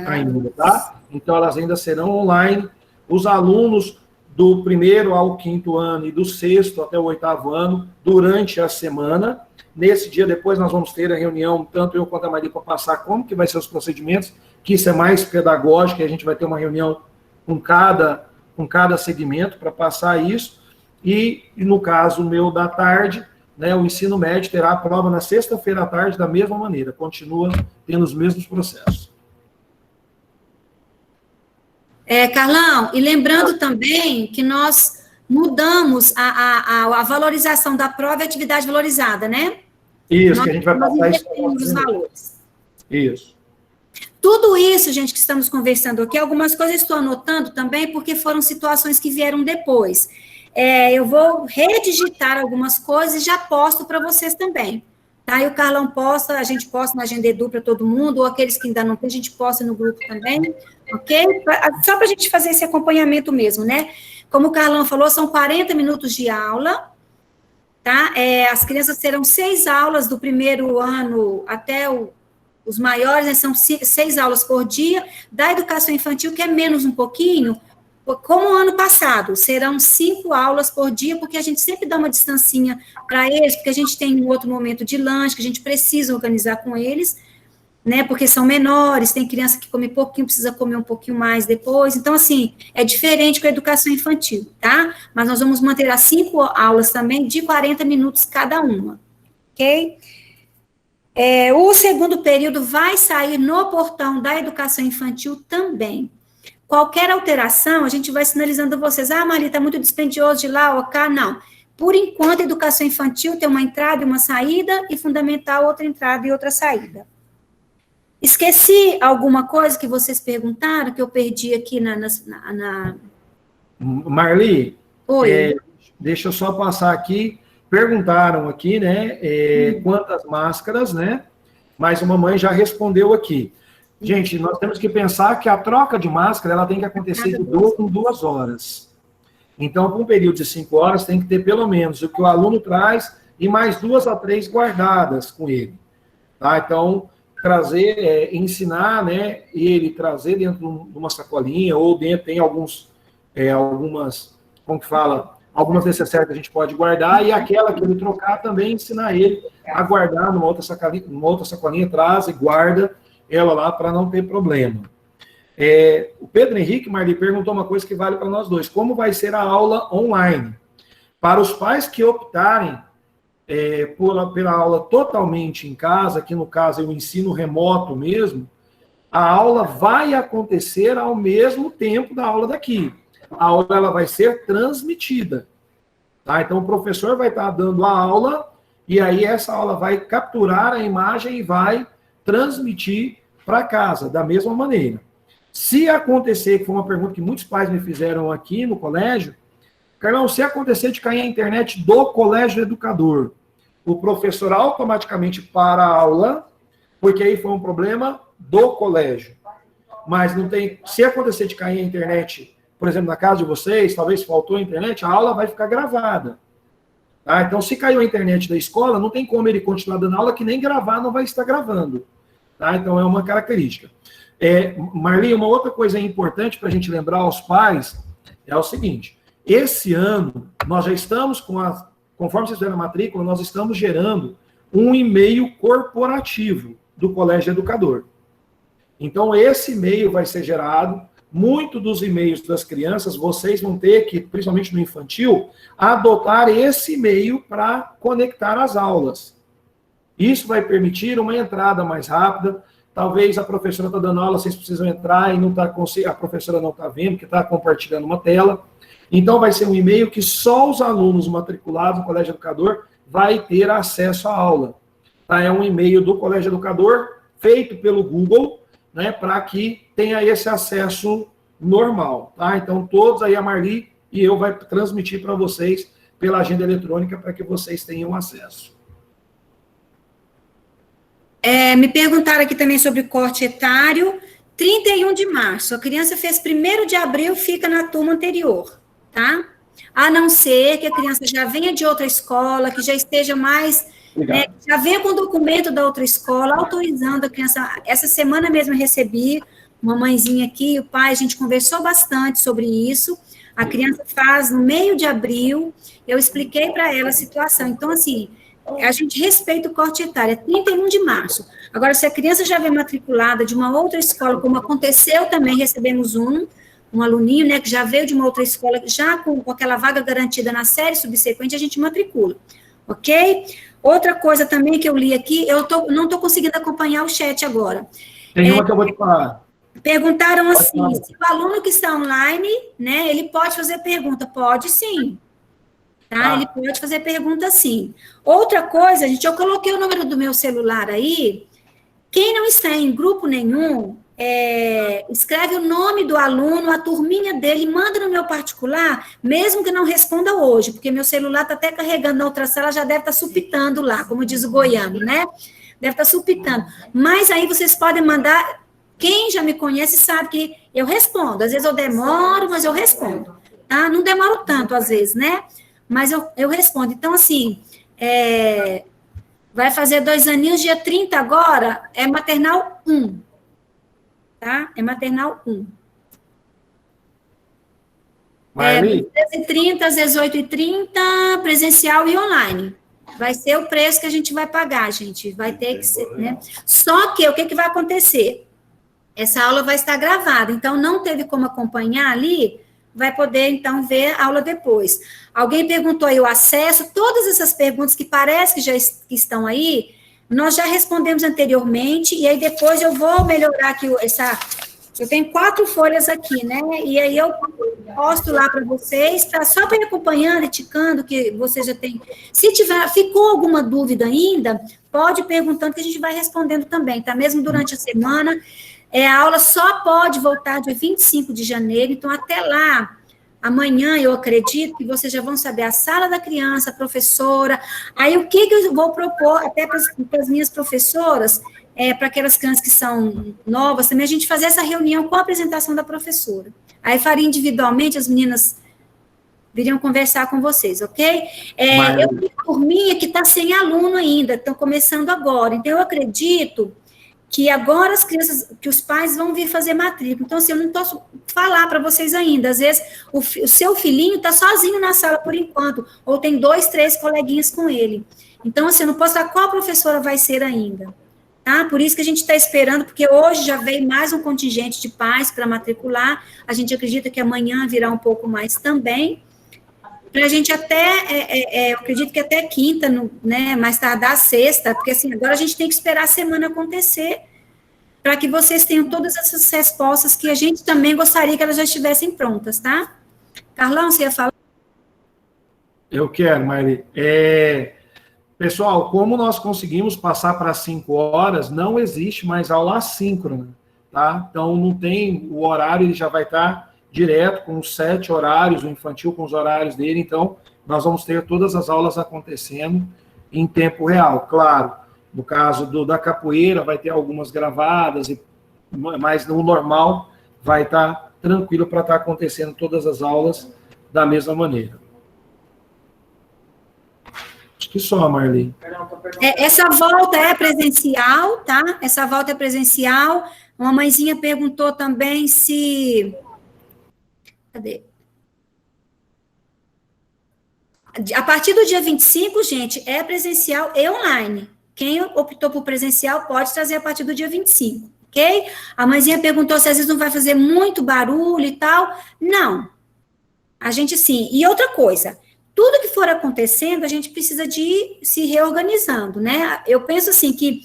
ainda, tá? Então, elas ainda serão online. Os alunos do 1º ao 5º ano e do 6º até o 8º ano, durante a semana. Nesse dia, depois, nós vamos ter a reunião, tanto eu quanto a Marli, para passar como que vai ser os procedimentos, que isso é mais pedagógico, e a gente vai ter uma reunião com cada segmento para passar isso. E, no caso meu da tarde, né, o ensino médio terá a prova na sexta-feira à tarde da mesma maneira, continua tendo os mesmos processos. Carlão, e lembrando também que nós mudamos a valorização da prova e atividade valorizada, né? Isso, que a gente vai passar isso. Os valores. Isso. Tudo isso, gente, que estamos conversando aqui, algumas coisas eu estou anotando também, porque foram situações que vieram depois. Eu vou redigitar algumas coisas e já posto para vocês também. Tá? E o Carlão posta, a gente posta na Agenda Edu para todo mundo, ou aqueles que ainda não tem, a gente posta no grupo também, ok? Só para a gente fazer esse acompanhamento mesmo, né? Como o Carlão falou, são 40 minutos de aula, tá? As crianças terão 6 aulas do 1º ano até os maiores, né? São 6 aulas por dia. Da educação infantil, que é menos um pouquinho, como o ano passado, serão 5 aulas por dia, porque a gente sempre dá uma distancinha para eles, porque a gente tem um outro momento de lanche, que a gente precisa organizar com eles, né, porque são menores, tem criança que come pouquinho, precisa comer um pouquinho mais depois, então, assim, é diferente com a educação infantil, tá? Mas nós vamos manter as 5 aulas também, de 40 minutos cada uma, ok? O segundo período vai sair no portão da educação infantil também. Qualquer alteração, a gente vai sinalizando a vocês, Marli, está muito dispendioso de lá ou cá, não. Por enquanto, a educação infantil tem uma entrada e uma saída, e fundamental, outra entrada e outra saída. Esqueci alguma coisa que vocês perguntaram, que eu perdi aqui Marli, Oi. Deixa eu só passar aqui, perguntaram aqui, né, quantas máscaras, né, mas a mamãe já respondeu aqui. Gente, nós temos que pensar que a troca de máscara, ela tem que acontecer de 2 em 2 horas. Então, com um período de 5 horas, tem que ter pelo menos o que o aluno traz e mais 2 a 3 guardadas com ele. Tá? Então, trazer, ensinar, né, ele trazer dentro de uma sacolinha, ou dentro tem algumas, como que fala, algumas necessárias que a gente pode guardar, e aquela que ele trocar também ensinar ele a guardar numa outra sacolinha, traz e guarda ela lá para não ter problema. O Pedro Henrique, Marli, perguntou uma coisa que vale para nós dois. Como vai ser a aula online? Para os pais que optarem pela aula totalmente em casa, que no caso é o ensino remoto mesmo, a aula vai acontecer ao mesmo tempo da aula daqui. A aula ela vai ser transmitida. Tá? Então, o professor vai estar dando a aula, e aí essa aula vai capturar a imagem e vai transmitir para casa, da mesma maneira. Se acontecer, que foi uma pergunta que muitos pais me fizeram aqui no colégio, Carlão, se acontecer de cair a internet do colégio educador, o professor automaticamente para a aula, porque aí foi um problema do colégio. Mas não tem, se acontecer de cair a internet, por exemplo, na casa de vocês, talvez faltou a internet, a aula vai ficar gravada. Tá? Então, se caiu a internet da escola, não tem como ele continuar dando aula, que nem gravar não vai estar gravando. Tá? Então, é uma característica. Marli, uma outra coisa importante para a gente lembrar aos pais é o seguinte: esse ano, nós já estamos conforme vocês fizeram a matrícula, nós estamos gerando um e-mail corporativo do Colégio Educador. Então, esse e-mail vai ser gerado. Muito dos e-mails das crianças, vocês vão ter que, principalmente no infantil, adotar esse e-mail para conectar as aulas. Isso vai permitir uma entrada mais rápida. Talvez a professora está dando aula, vocês precisam entrar e não tá, a professora não está vendo, porque está compartilhando uma tela. Então, vai ser um e-mail que só os alunos matriculados no Colégio Educador vai ter acesso à aula. Tá? É um e-mail do Colégio Educador, feito pelo Google, né, para que tenha esse acesso normal. Tá? Então, todos aí, a Marli e eu vai transmitir para vocês pela agenda eletrônica para que vocês tenham acesso. Me perguntaram aqui também sobre corte etário. 31 de março, a criança fez 1º de abril, fica na turma anterior, tá? A não ser que a criança já venha de outra escola, que já esteja mais, né, já venha com o documento da outra escola, autorizando a criança. Essa semana mesmo eu recebi uma mãezinha aqui, o pai, a gente conversou bastante sobre isso. A criança faz no meio de abril, eu expliquei para ela a situação. Então, assim, a gente respeita o corte etário, é 31 de março. Agora, se a criança já vem matriculada de uma outra escola, como aconteceu também, recebemos um aluninho, né, que já veio de uma outra escola, já com aquela vaga garantida na série subsequente, a gente matricula, ok? Outra coisa também que eu li aqui, não estou conseguindo acompanhar o chat agora. Tem uma que eu vou te falar. Perguntaram assim, se o aluno que está online, né, ele pode fazer pergunta? Pode sim. Tá? Ele pode fazer pergunta sim. Outra coisa, gente, eu coloquei o número do meu celular aí. Quem não está em grupo nenhum, escreve o nome do aluno, a turminha dele, manda no meu particular, mesmo que não responda hoje, porque meu celular está até carregando na outra sala, já deve estar supitando lá, como diz o goiano, né? Deve estar supitando. Mas aí vocês podem mandar, quem já me conhece sabe que eu respondo. Às vezes eu demoro, mas eu respondo. Tá? Não demoro tanto, às vezes, né? Mas eu respondo. Então, assim, vai fazer 2 aninhos, dia 30 agora, é maternal 1. Tá? É maternal 1. Marli? 13h30 às 18h30, presencial e online. Vai ser o preço que a gente vai pagar, gente. Vai ter que ser, né? Só que, o que vai acontecer? Essa aula vai estar gravada, então não teve como acompanhar ali, vai poder, então, ver a aula depois. Alguém perguntou aí o acesso, todas essas perguntas que parece que já estão aí, nós já respondemos anteriormente, e aí depois eu vou melhorar aqui eu tenho 4 folhas aqui, né, e aí eu posto lá para vocês, tá? Só para ir acompanhando e ticando, que você já tem. Se ficou alguma dúvida ainda, pode ir perguntando, que a gente vai respondendo também, tá? Mesmo durante a semana. A aula só pode voltar dia 25 de janeiro, então até lá, amanhã, eu acredito que vocês já vão saber a sala da criança, a professora, aí o que eu vou propor até para as minhas professoras, para aquelas crianças que são novas, também a gente fazer essa reunião com a apresentação da professora. Aí faria individualmente, as meninas viriam conversar com vocês, ok? Eu tenho turminha que está sem aluno ainda, estão começando agora, então eu acredito que agora as crianças, que os pais vão vir fazer matrícula. Então, assim, eu não posso falar para vocês ainda. Às vezes, o seu filhinho está sozinho na sala por enquanto, ou tem 2, 3 coleguinhas com ele. Então, assim, eu não posso falar qual professora vai ser ainda. Tá? Por isso que a gente está esperando, porque hoje já veio mais um contingente de pais para matricular. A gente acredita que amanhã virá um pouco mais também. Para a gente até, eu acredito que até quinta, né, mais tardar sexta, porque assim, agora a gente tem que esperar a semana acontecer, para que vocês tenham todas essas respostas que a gente também gostaria que elas já estivessem prontas, tá? Carlão, você ia falar? Eu quero, Marli. Pessoal, como nós conseguimos passar para 5 horas, não existe mais aula assíncrona, tá? Então, não tem, o horário ele já vai estar direto, com os 7 horários, o infantil com os horários dele, então nós vamos ter todas as aulas acontecendo em tempo real. Claro, no caso da capoeira, vai ter algumas gravadas, mas no normal vai estar tranquilo para estar acontecendo todas as aulas da mesma maneira. Acho que só, Marli. Essa volta é presencial, tá? Essa volta é presencial. Uma mãezinha perguntou também se... Cadê? A partir do dia 25, gente, é presencial e online. Quem optou por presencial pode trazer a partir do dia 25, ok? A mãezinha perguntou se às vezes não vai fazer muito barulho e tal. Não. A gente sim. E outra coisa, tudo que for acontecendo, a gente precisa de ir se reorganizando, né? Eu penso assim que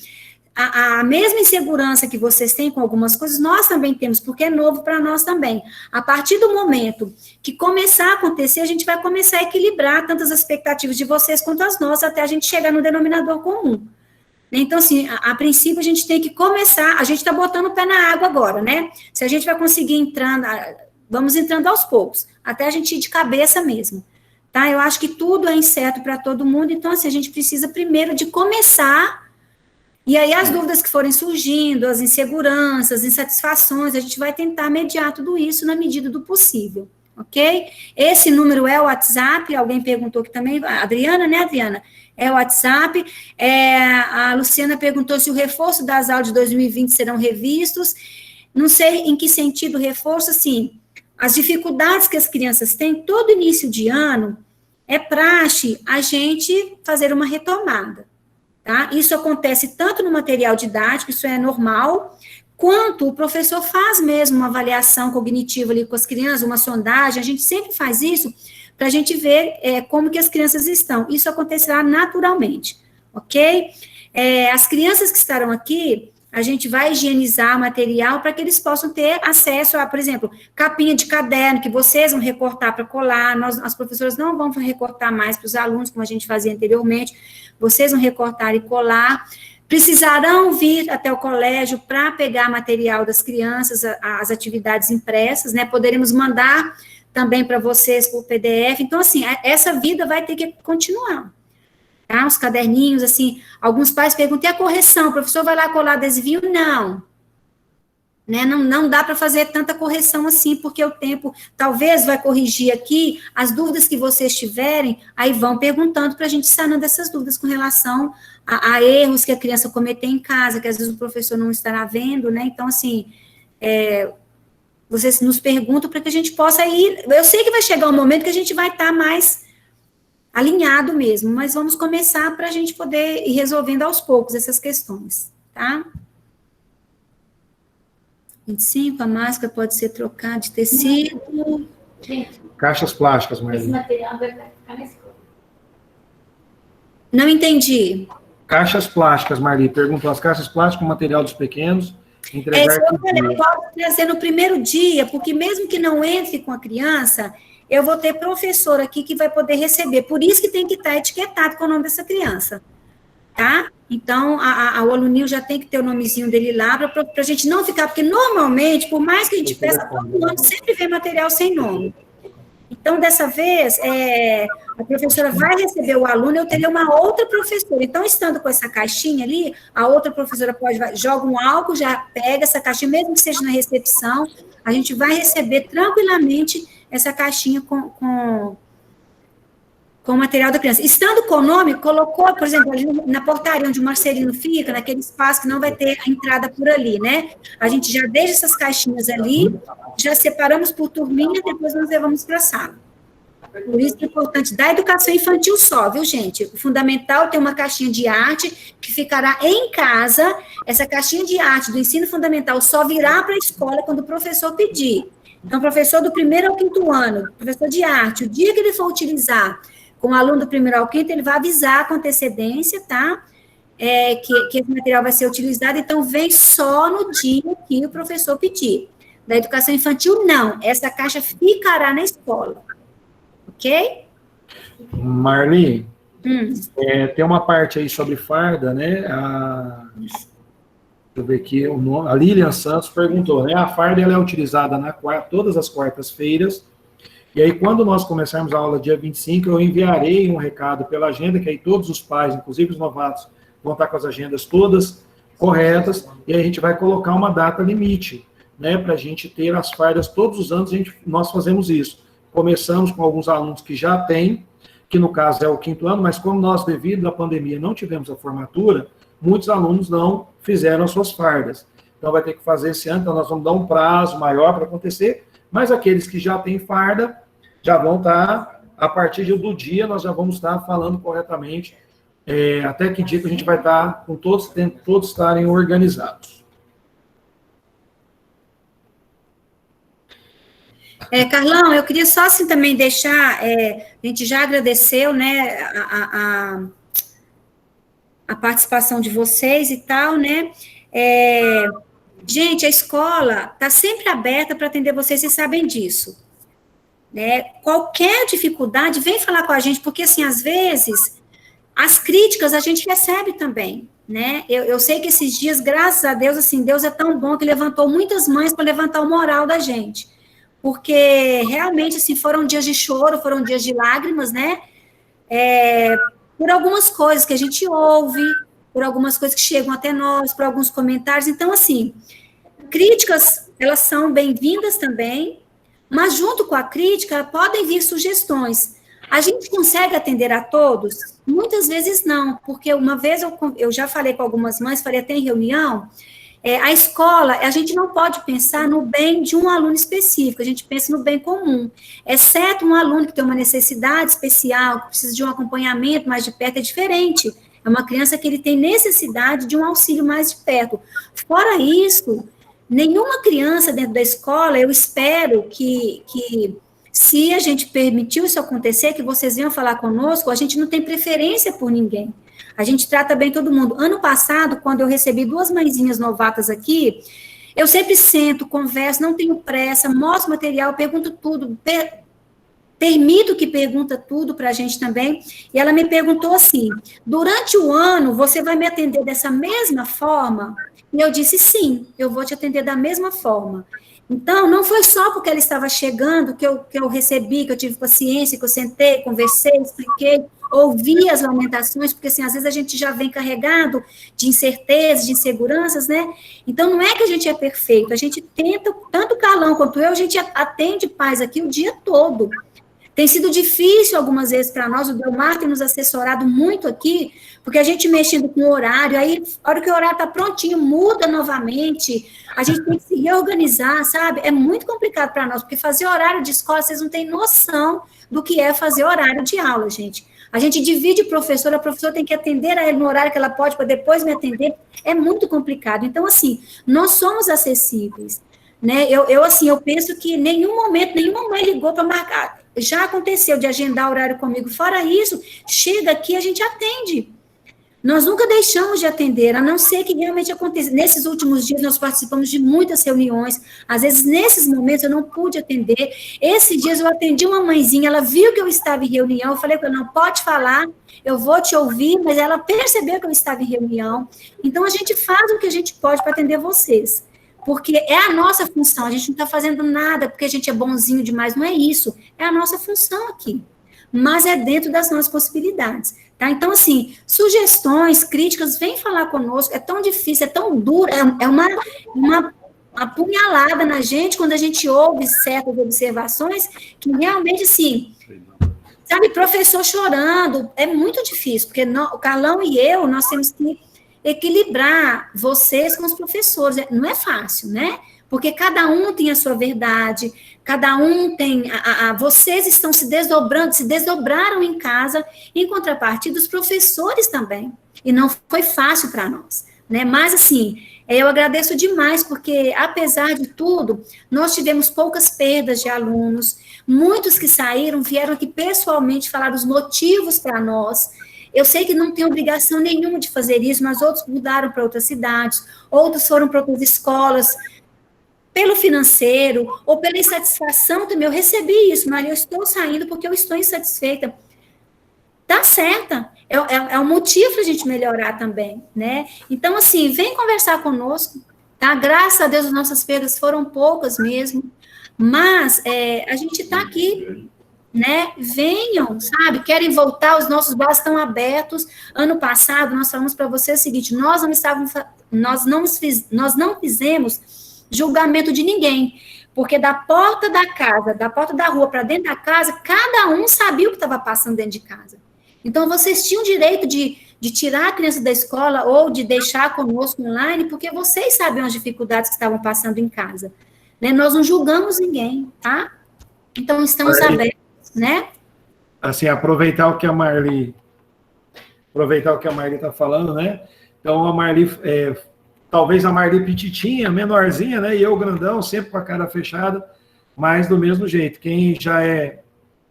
a mesma insegurança que vocês têm com algumas coisas, nós também temos, porque é novo para nós também. A partir do momento que começar a acontecer, a gente vai começar a equilibrar tanto as expectativas de vocês quanto as nossas, até a gente chegar no denominador comum. Então, assim, a princípio, a gente tem que começar, a gente está botando o pé na água agora, né? Se a gente vai conseguir entrando, vamos entrando aos poucos, até a gente ir de cabeça mesmo, tá? Eu acho que tudo é incerto para todo mundo, então, assim, a gente precisa primeiro de começar. E aí, as dúvidas que forem surgindo, as inseguranças, insatisfações, a gente vai tentar mediar tudo isso na medida do possível, ok? Esse número é o WhatsApp, alguém perguntou aqui também, a Adriana, né, Adriana? É o WhatsApp. A Luciana perguntou se o reforço das aulas de 2020 serão revistos. Não sei em que sentido o reforço, assim, as dificuldades que as crianças têm, todo início de ano, é praxe a gente fazer uma retomada. Tá? Isso acontece tanto no material didático, isso é normal, quanto o professor faz mesmo uma avaliação cognitiva ali com as crianças, uma sondagem, a gente sempre faz isso para a gente ver como que as crianças estão. Isso acontecerá naturalmente, ok? As crianças que estarão aqui, a gente vai higienizar o material para que eles possam ter acesso a, por exemplo, capinha de caderno, que vocês vão recortar para colar, as professoras não vão recortar mais para os alunos, como a gente fazia anteriormente, vocês vão recortar e colar, precisarão vir até o colégio para pegar material das crianças, as atividades impressas, né, poderemos mandar também para vocês por PDF, então, assim, essa vida vai ter que continuar. Tá? Os caderninhos, assim, alguns pais perguntam, e a correção? O professor vai lá colar adesivinho? Não. Né? Não dá para fazer tanta correção assim, porque o tempo talvez vai corrigir aqui, as dúvidas que vocês tiverem, aí vão perguntando para a gente sanando essas dúvidas com relação a erros que a criança cometeu em casa, que às vezes o professor não estará vendo, né? Então, assim, vocês nos perguntam para que a gente possa ir, eu sei que vai chegar um momento que a gente vai estar mais alinhado mesmo, mas vamos começar para a gente poder ir resolvendo aos poucos essas questões, tá? 25, a máscara pode ser trocada de tecido. Caixas plásticas, Esse Marli. material vai ficar na escola. Não entendi. Caixas plásticas, Marli. Perguntou, as caixas plásticas, material dos pequenos, entregar Isso eu que dia? posso trazer no primeiro dia, porque mesmo que não entre com a criança, eu vou ter professor aqui que vai poder receber. Por isso que tem que estar etiquetado com o nome dessa criança. Tá? Então, o alunil já tem que ter o nomezinho dele lá, para a gente não ficar, porque normalmente, por mais que a gente peça todo ano, sempre vem material sem nome. Então, dessa vez, a professora vai receber o aluno, eu teria uma outra professora. Então, estando com essa caixinha ali, a outra professora joga um álcool, já pega essa caixinha, mesmo que seja na recepção, a gente vai receber tranquilamente essa caixinha com o material da criança. Estando com o nome, colocou, por exemplo, ali na portaria onde o Marcelino fica, naquele espaço que não vai ter a entrada por ali, né? A gente já deixa essas caixinhas ali, já separamos por turminha, depois nós levamos para a sala. Por isso é importante da educação infantil só, viu, gente? O fundamental tem uma caixinha de arte que ficará em casa. Essa caixinha de arte do ensino fundamental só virá para a escola quando o professor pedir. Então, professor do 1º ao 5º ano, professor de arte, o dia que ele for utilizar com o aluno do 1º ao 5º, ele vai avisar com antecedência, tá? Que esse material vai ser utilizado, então vem só no dia que o professor pedir. Da educação infantil, não. Essa caixa ficará na escola. Ok? Marli, tem uma parte aí sobre farda, né? Deixa eu ver aqui, a Lilian Santos perguntou, né? A farda ela é utilizada todas as quartas-feiras. E aí, quando nós começarmos a aula dia 25, eu enviarei um recado pela agenda, que aí todos os pais, inclusive os novatos, vão estar com as agendas todas corretas, e aí a gente vai colocar uma data limite, né, para a gente ter as fardas todos os anos, nós fazemos isso. Começamos com alguns alunos que já têm, que no caso é o 5º ano, mas como nós, devido à pandemia, não tivemos a formatura, muitos alunos não fizeram as suas fardas. Então, vai ter que fazer esse ano, então nós vamos dar um prazo maior para acontecer, mas aqueles que já têm farda, já vão estar, a partir do dia, nós já vamos estar falando corretamente, até que dia que a gente vai estar com todos estarem organizados. Carlão, eu queria só assim também deixar, a gente já agradeceu, né, a participação de vocês e tal, né, gente, a escola está sempre aberta para atender vocês sabem disso, né, qualquer dificuldade, vem falar com a gente, porque assim, às vezes, as críticas a gente recebe também, né, eu sei que esses dias, graças a Deus, assim, Deus é tão bom que levantou muitas mães para levantar o moral da gente, porque realmente, assim, foram dias de choro, foram dias de lágrimas, né, por algumas coisas que a gente ouve, por algumas coisas que chegam até nós, por alguns comentários, então, assim, críticas, elas são bem-vindas também, mas junto com a crítica, podem vir sugestões. A gente consegue atender a todos? Muitas vezes não, porque uma vez eu já falei com algumas mães, falei até em reunião, a escola, a gente não pode pensar no bem de um aluno específico, a gente pensa no bem comum, exceto um aluno que tem uma necessidade especial, que precisa de um acompanhamento mais de perto, é diferente, é uma criança que ele tem necessidade de um auxílio mais de perto. Fora isso, nenhuma criança dentro da escola, eu espero que se a gente permitiu isso acontecer, que vocês venham falar conosco, a gente não tem preferência por ninguém. A gente trata bem todo mundo. Ano passado, quando eu recebi 2 mãezinhas novatas aqui, eu sempre sento, converso, não tenho pressa, mostro material, pergunto tudo, permito que pergunta tudo para a gente também, e ela me perguntou assim, durante o ano, você vai me atender dessa mesma forma? E eu disse, sim, eu vou te atender da mesma forma. Então, não foi só porque ela estava chegando que eu recebi, que eu tive paciência, que eu sentei, conversei, expliquei, ouvi as lamentações, porque, assim, às vezes a gente já vem carregado de incertezas, de inseguranças, né? Então, não é que a gente é perfeito, a gente tenta, tanto o Carlão quanto eu, a gente atende pais aqui o dia todo. Tem sido difícil algumas vezes para nós, o Delmar tem nos assessorado muito aqui, porque a gente mexendo com o horário, aí, a hora que o horário está prontinho, muda novamente, a gente tem que se reorganizar, sabe? É muito complicado para nós, porque fazer horário de escola, vocês não têm noção do que é fazer horário de aula, gente. A gente divide a professora tem que atender a ele no horário que ela pode, para depois me atender, é muito complicado. Então, assim, nós somos acessíveis, né? Eu penso que em nenhum momento, nenhuma mãe ligou para marcar. Já aconteceu de agendar horário comigo. Fora isso, chega aqui, a gente atende. Nós nunca deixamos de atender, a não ser que realmente aconteça. Nesses últimos dias, nós participamos de muitas reuniões. Às vezes, nesses momentos, eu não pude atender. Esses dias, eu atendi uma mãezinha, ela viu que eu estava em reunião, eu falei para ela, não, pode falar, eu vou te ouvir, mas ela percebeu que eu estava em reunião. Então, a gente faz o que a gente pode para atender vocês. Porque é a nossa função, a gente não está fazendo nada porque a gente é bonzinho demais, não é isso, é a nossa função aqui, mas é dentro das nossas possibilidades, tá? Então, assim, sugestões, críticas, vem falar conosco, é tão difícil, é tão duro, é uma apunhalada na gente quando a gente ouve certas observações que realmente, assim, sabe, professor chorando, é muito difícil, porque o Carlão e eu, nós temos que equilibrar vocês com os professores, não é fácil, né? Porque cada um tem a sua verdade, cada um tem, vocês estão se desdobrando, se desdobraram em casa, em contrapartida, os professores também, e não foi fácil para nós, né? Mas, assim, eu agradeço demais, porque, apesar de tudo, nós tivemos poucas perdas de alunos, muitos que saíram, vieram aqui pessoalmente falar os motivos para nós. Eu sei que não tem obrigação nenhuma de fazer isso, mas outros mudaram para outras cidades, outros foram para outras escolas, pelo financeiro, ou pela insatisfação também. Eu recebi isso, Maria, eu estou saindo porque eu estou insatisfeita. Tá certa, é um motivo para a gente melhorar também, né? Então, assim, vem conversar conosco, tá? Graças a Deus, as nossas perdas foram poucas mesmo, mas a gente está aqui, né? Venham, sabe? Querem voltar, os nossos bares estão abertos. Ano passado, nós falamos para vocês o seguinte, nós não fizemos julgamento de ninguém, porque da porta da casa, da porta da rua para dentro da casa, cada um sabia o que estava passando dentro de casa. Então, vocês tinham direito de tirar a criança da escola ou de deixar conosco online, porque vocês sabiam as dificuldades que estavam passando em casa, né? Nós não julgamos ninguém, tá? Então, estamos abertos, né? Assim, aproveitar o que a Marli está falando, né? Então, a Marli, talvez a Marli petitinha, menorzinha, né? E eu grandão, sempre com a cara fechada. mas do mesmo jeito, quem já é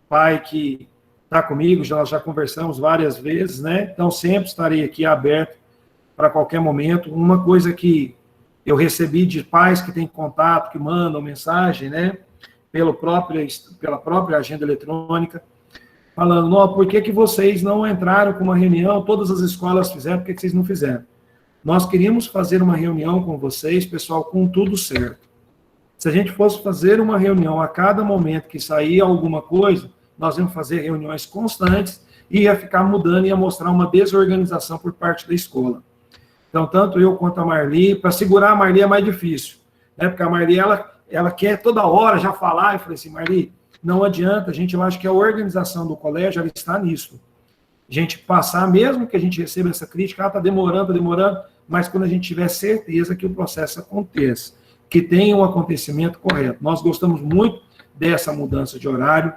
pai que está comigo, já conversamos várias vezes, né? Então, sempre estarei aqui aberto para qualquer momento. Uma coisa que eu recebi de pais que têm contato, que mandam mensagem, né? Pela própria agenda eletrônica, falando, não, por que vocês não entraram com uma reunião, todas as escolas fizeram, por que vocês não fizeram? Nós queríamos fazer uma reunião com vocês, pessoal, com tudo certo. Se a gente fosse fazer uma reunião a cada momento que saía alguma coisa, nós íamos fazer reuniões constantes e ia ficar mudando, ia mostrar uma desorganização por parte da escola. Então, tanto eu quanto a Marli, para segurar a Marli é mais difícil, né? Porque a Marli, ela quer toda hora já falar, eu falei assim, Marli, não adianta, eu acho que a organização do colégio, ela está nisso. A gente passar, mesmo que a gente receba essa crítica, está demorando, mas quando a gente tiver certeza que o processo aconteça, que tenha um acontecimento correto. Nós gostamos muito dessa mudança de horário,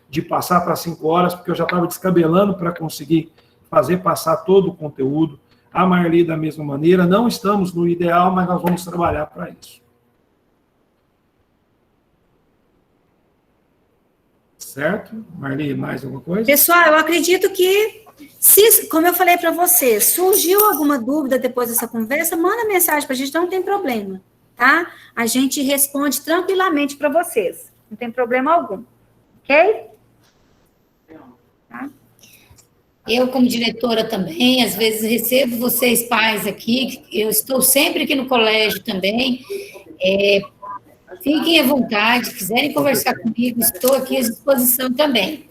de passar para 5 horas, porque eu já estava descabelando para conseguir fazer passar todo o conteúdo. A Marli, da mesma maneira, não estamos no ideal, mas nós vamos trabalhar para isso. Certo? Marli, mais alguma coisa? Pessoal, eu acredito que, como eu falei para você, surgiu alguma dúvida depois dessa conversa, manda mensagem para a gente, não tem problema, tá? A gente responde tranquilamente para vocês, não tem problema algum, ok? Tá? Eu, como diretora também, às vezes recebo vocês pais aqui, eu estou sempre aqui no colégio também, fiquem à vontade, quiserem conversar comigo, estou aqui à disposição também.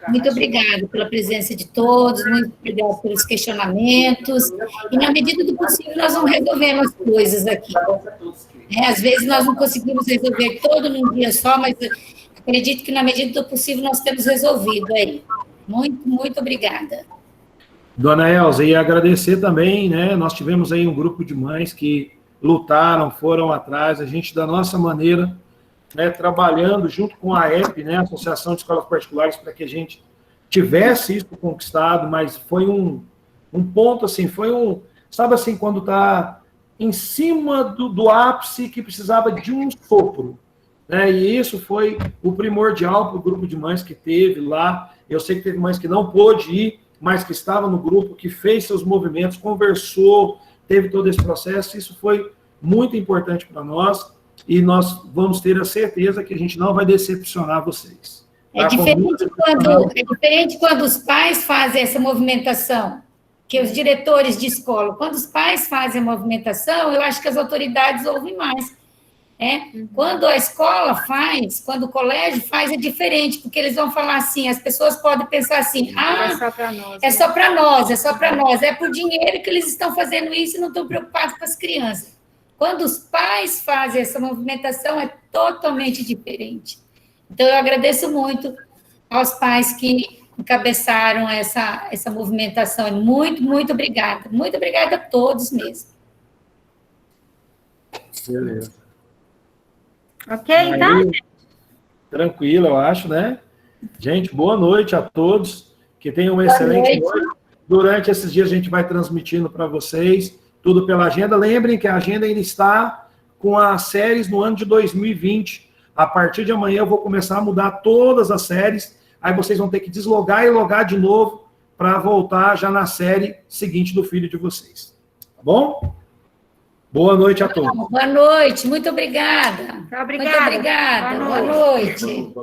Muito obrigada pela presença de todos, muito obrigada pelos questionamentos, e na medida do possível nós vamos resolvendo as coisas aqui. Às vezes nós não conseguimos resolver todo num dia só, mas acredito que na medida do possível nós temos resolvido aí. Muito, muito obrigada. Dona Elza, e agradecer também, né? Nós tivemos aí um grupo de mães que lutaram, foram atrás, a gente, da nossa maneira, né, trabalhando junto com a EP, né, Associação de Escolas Particulares, para que a gente tivesse isso conquistado, mas foi um ponto, assim, sabe assim, quando está em cima do ápice que precisava de um sopro, né, e isso foi o primordial para o grupo de mães que teve lá. Eu sei que teve mães que não pôde ir, mas que estava no grupo, que fez seus movimentos, conversou, teve todo esse processo. Isso foi muito importante para nós e nós vamos ter a certeza que a gente não vai decepcionar vocês. É diferente quando os pais fazem essa movimentação, que os diretores de escola. Quando os pais fazem a movimentação, eu acho que as autoridades ouvem mais. Quando a escola faz, quando o colégio faz, é diferente, porque eles vão falar assim, as pessoas podem pensar assim, é só para nós, é só para nós, é só para nós, é por dinheiro que eles estão fazendo isso e não estão preocupados com as crianças. Quando os pais fazem essa movimentação, é totalmente diferente. Então, eu agradeço muito aos pais que encabeçaram essa movimentação. Muito, muito obrigada. Muito obrigada a todos mesmo. Beleza. Ok, então? Tranquilo, eu acho, né? Gente, boa noite a todos. Que tenham uma excelente noite. Durante esses dias a gente vai transmitindo para vocês tudo pela agenda. Lembrem que a agenda ainda está com as séries no ano de 2020. A partir de amanhã eu vou começar a mudar todas as séries. Aí vocês vão ter que deslogar e logar de novo para voltar já na série seguinte do filho de vocês. Tá bom? Boa noite a todos. Boa noite, muito obrigada. Obrigada. Muito obrigada. Boa noite.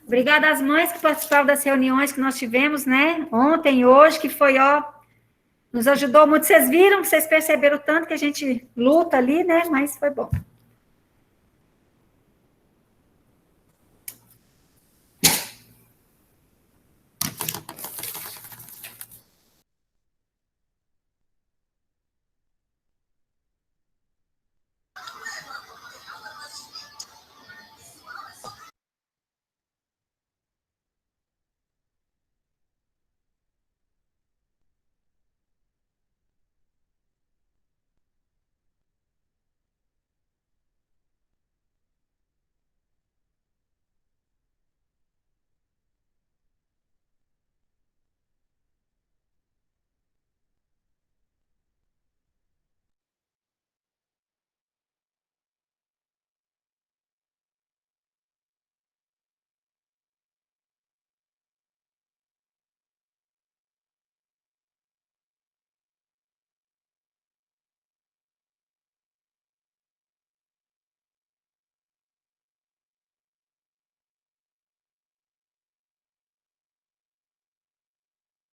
Obrigada às mães que participaram das reuniões que nós tivemos, né? Ontem e hoje, que foi, nos ajudou muito. Vocês viram, vocês perceberam o tanto que a gente luta ali, né? Mas foi bom.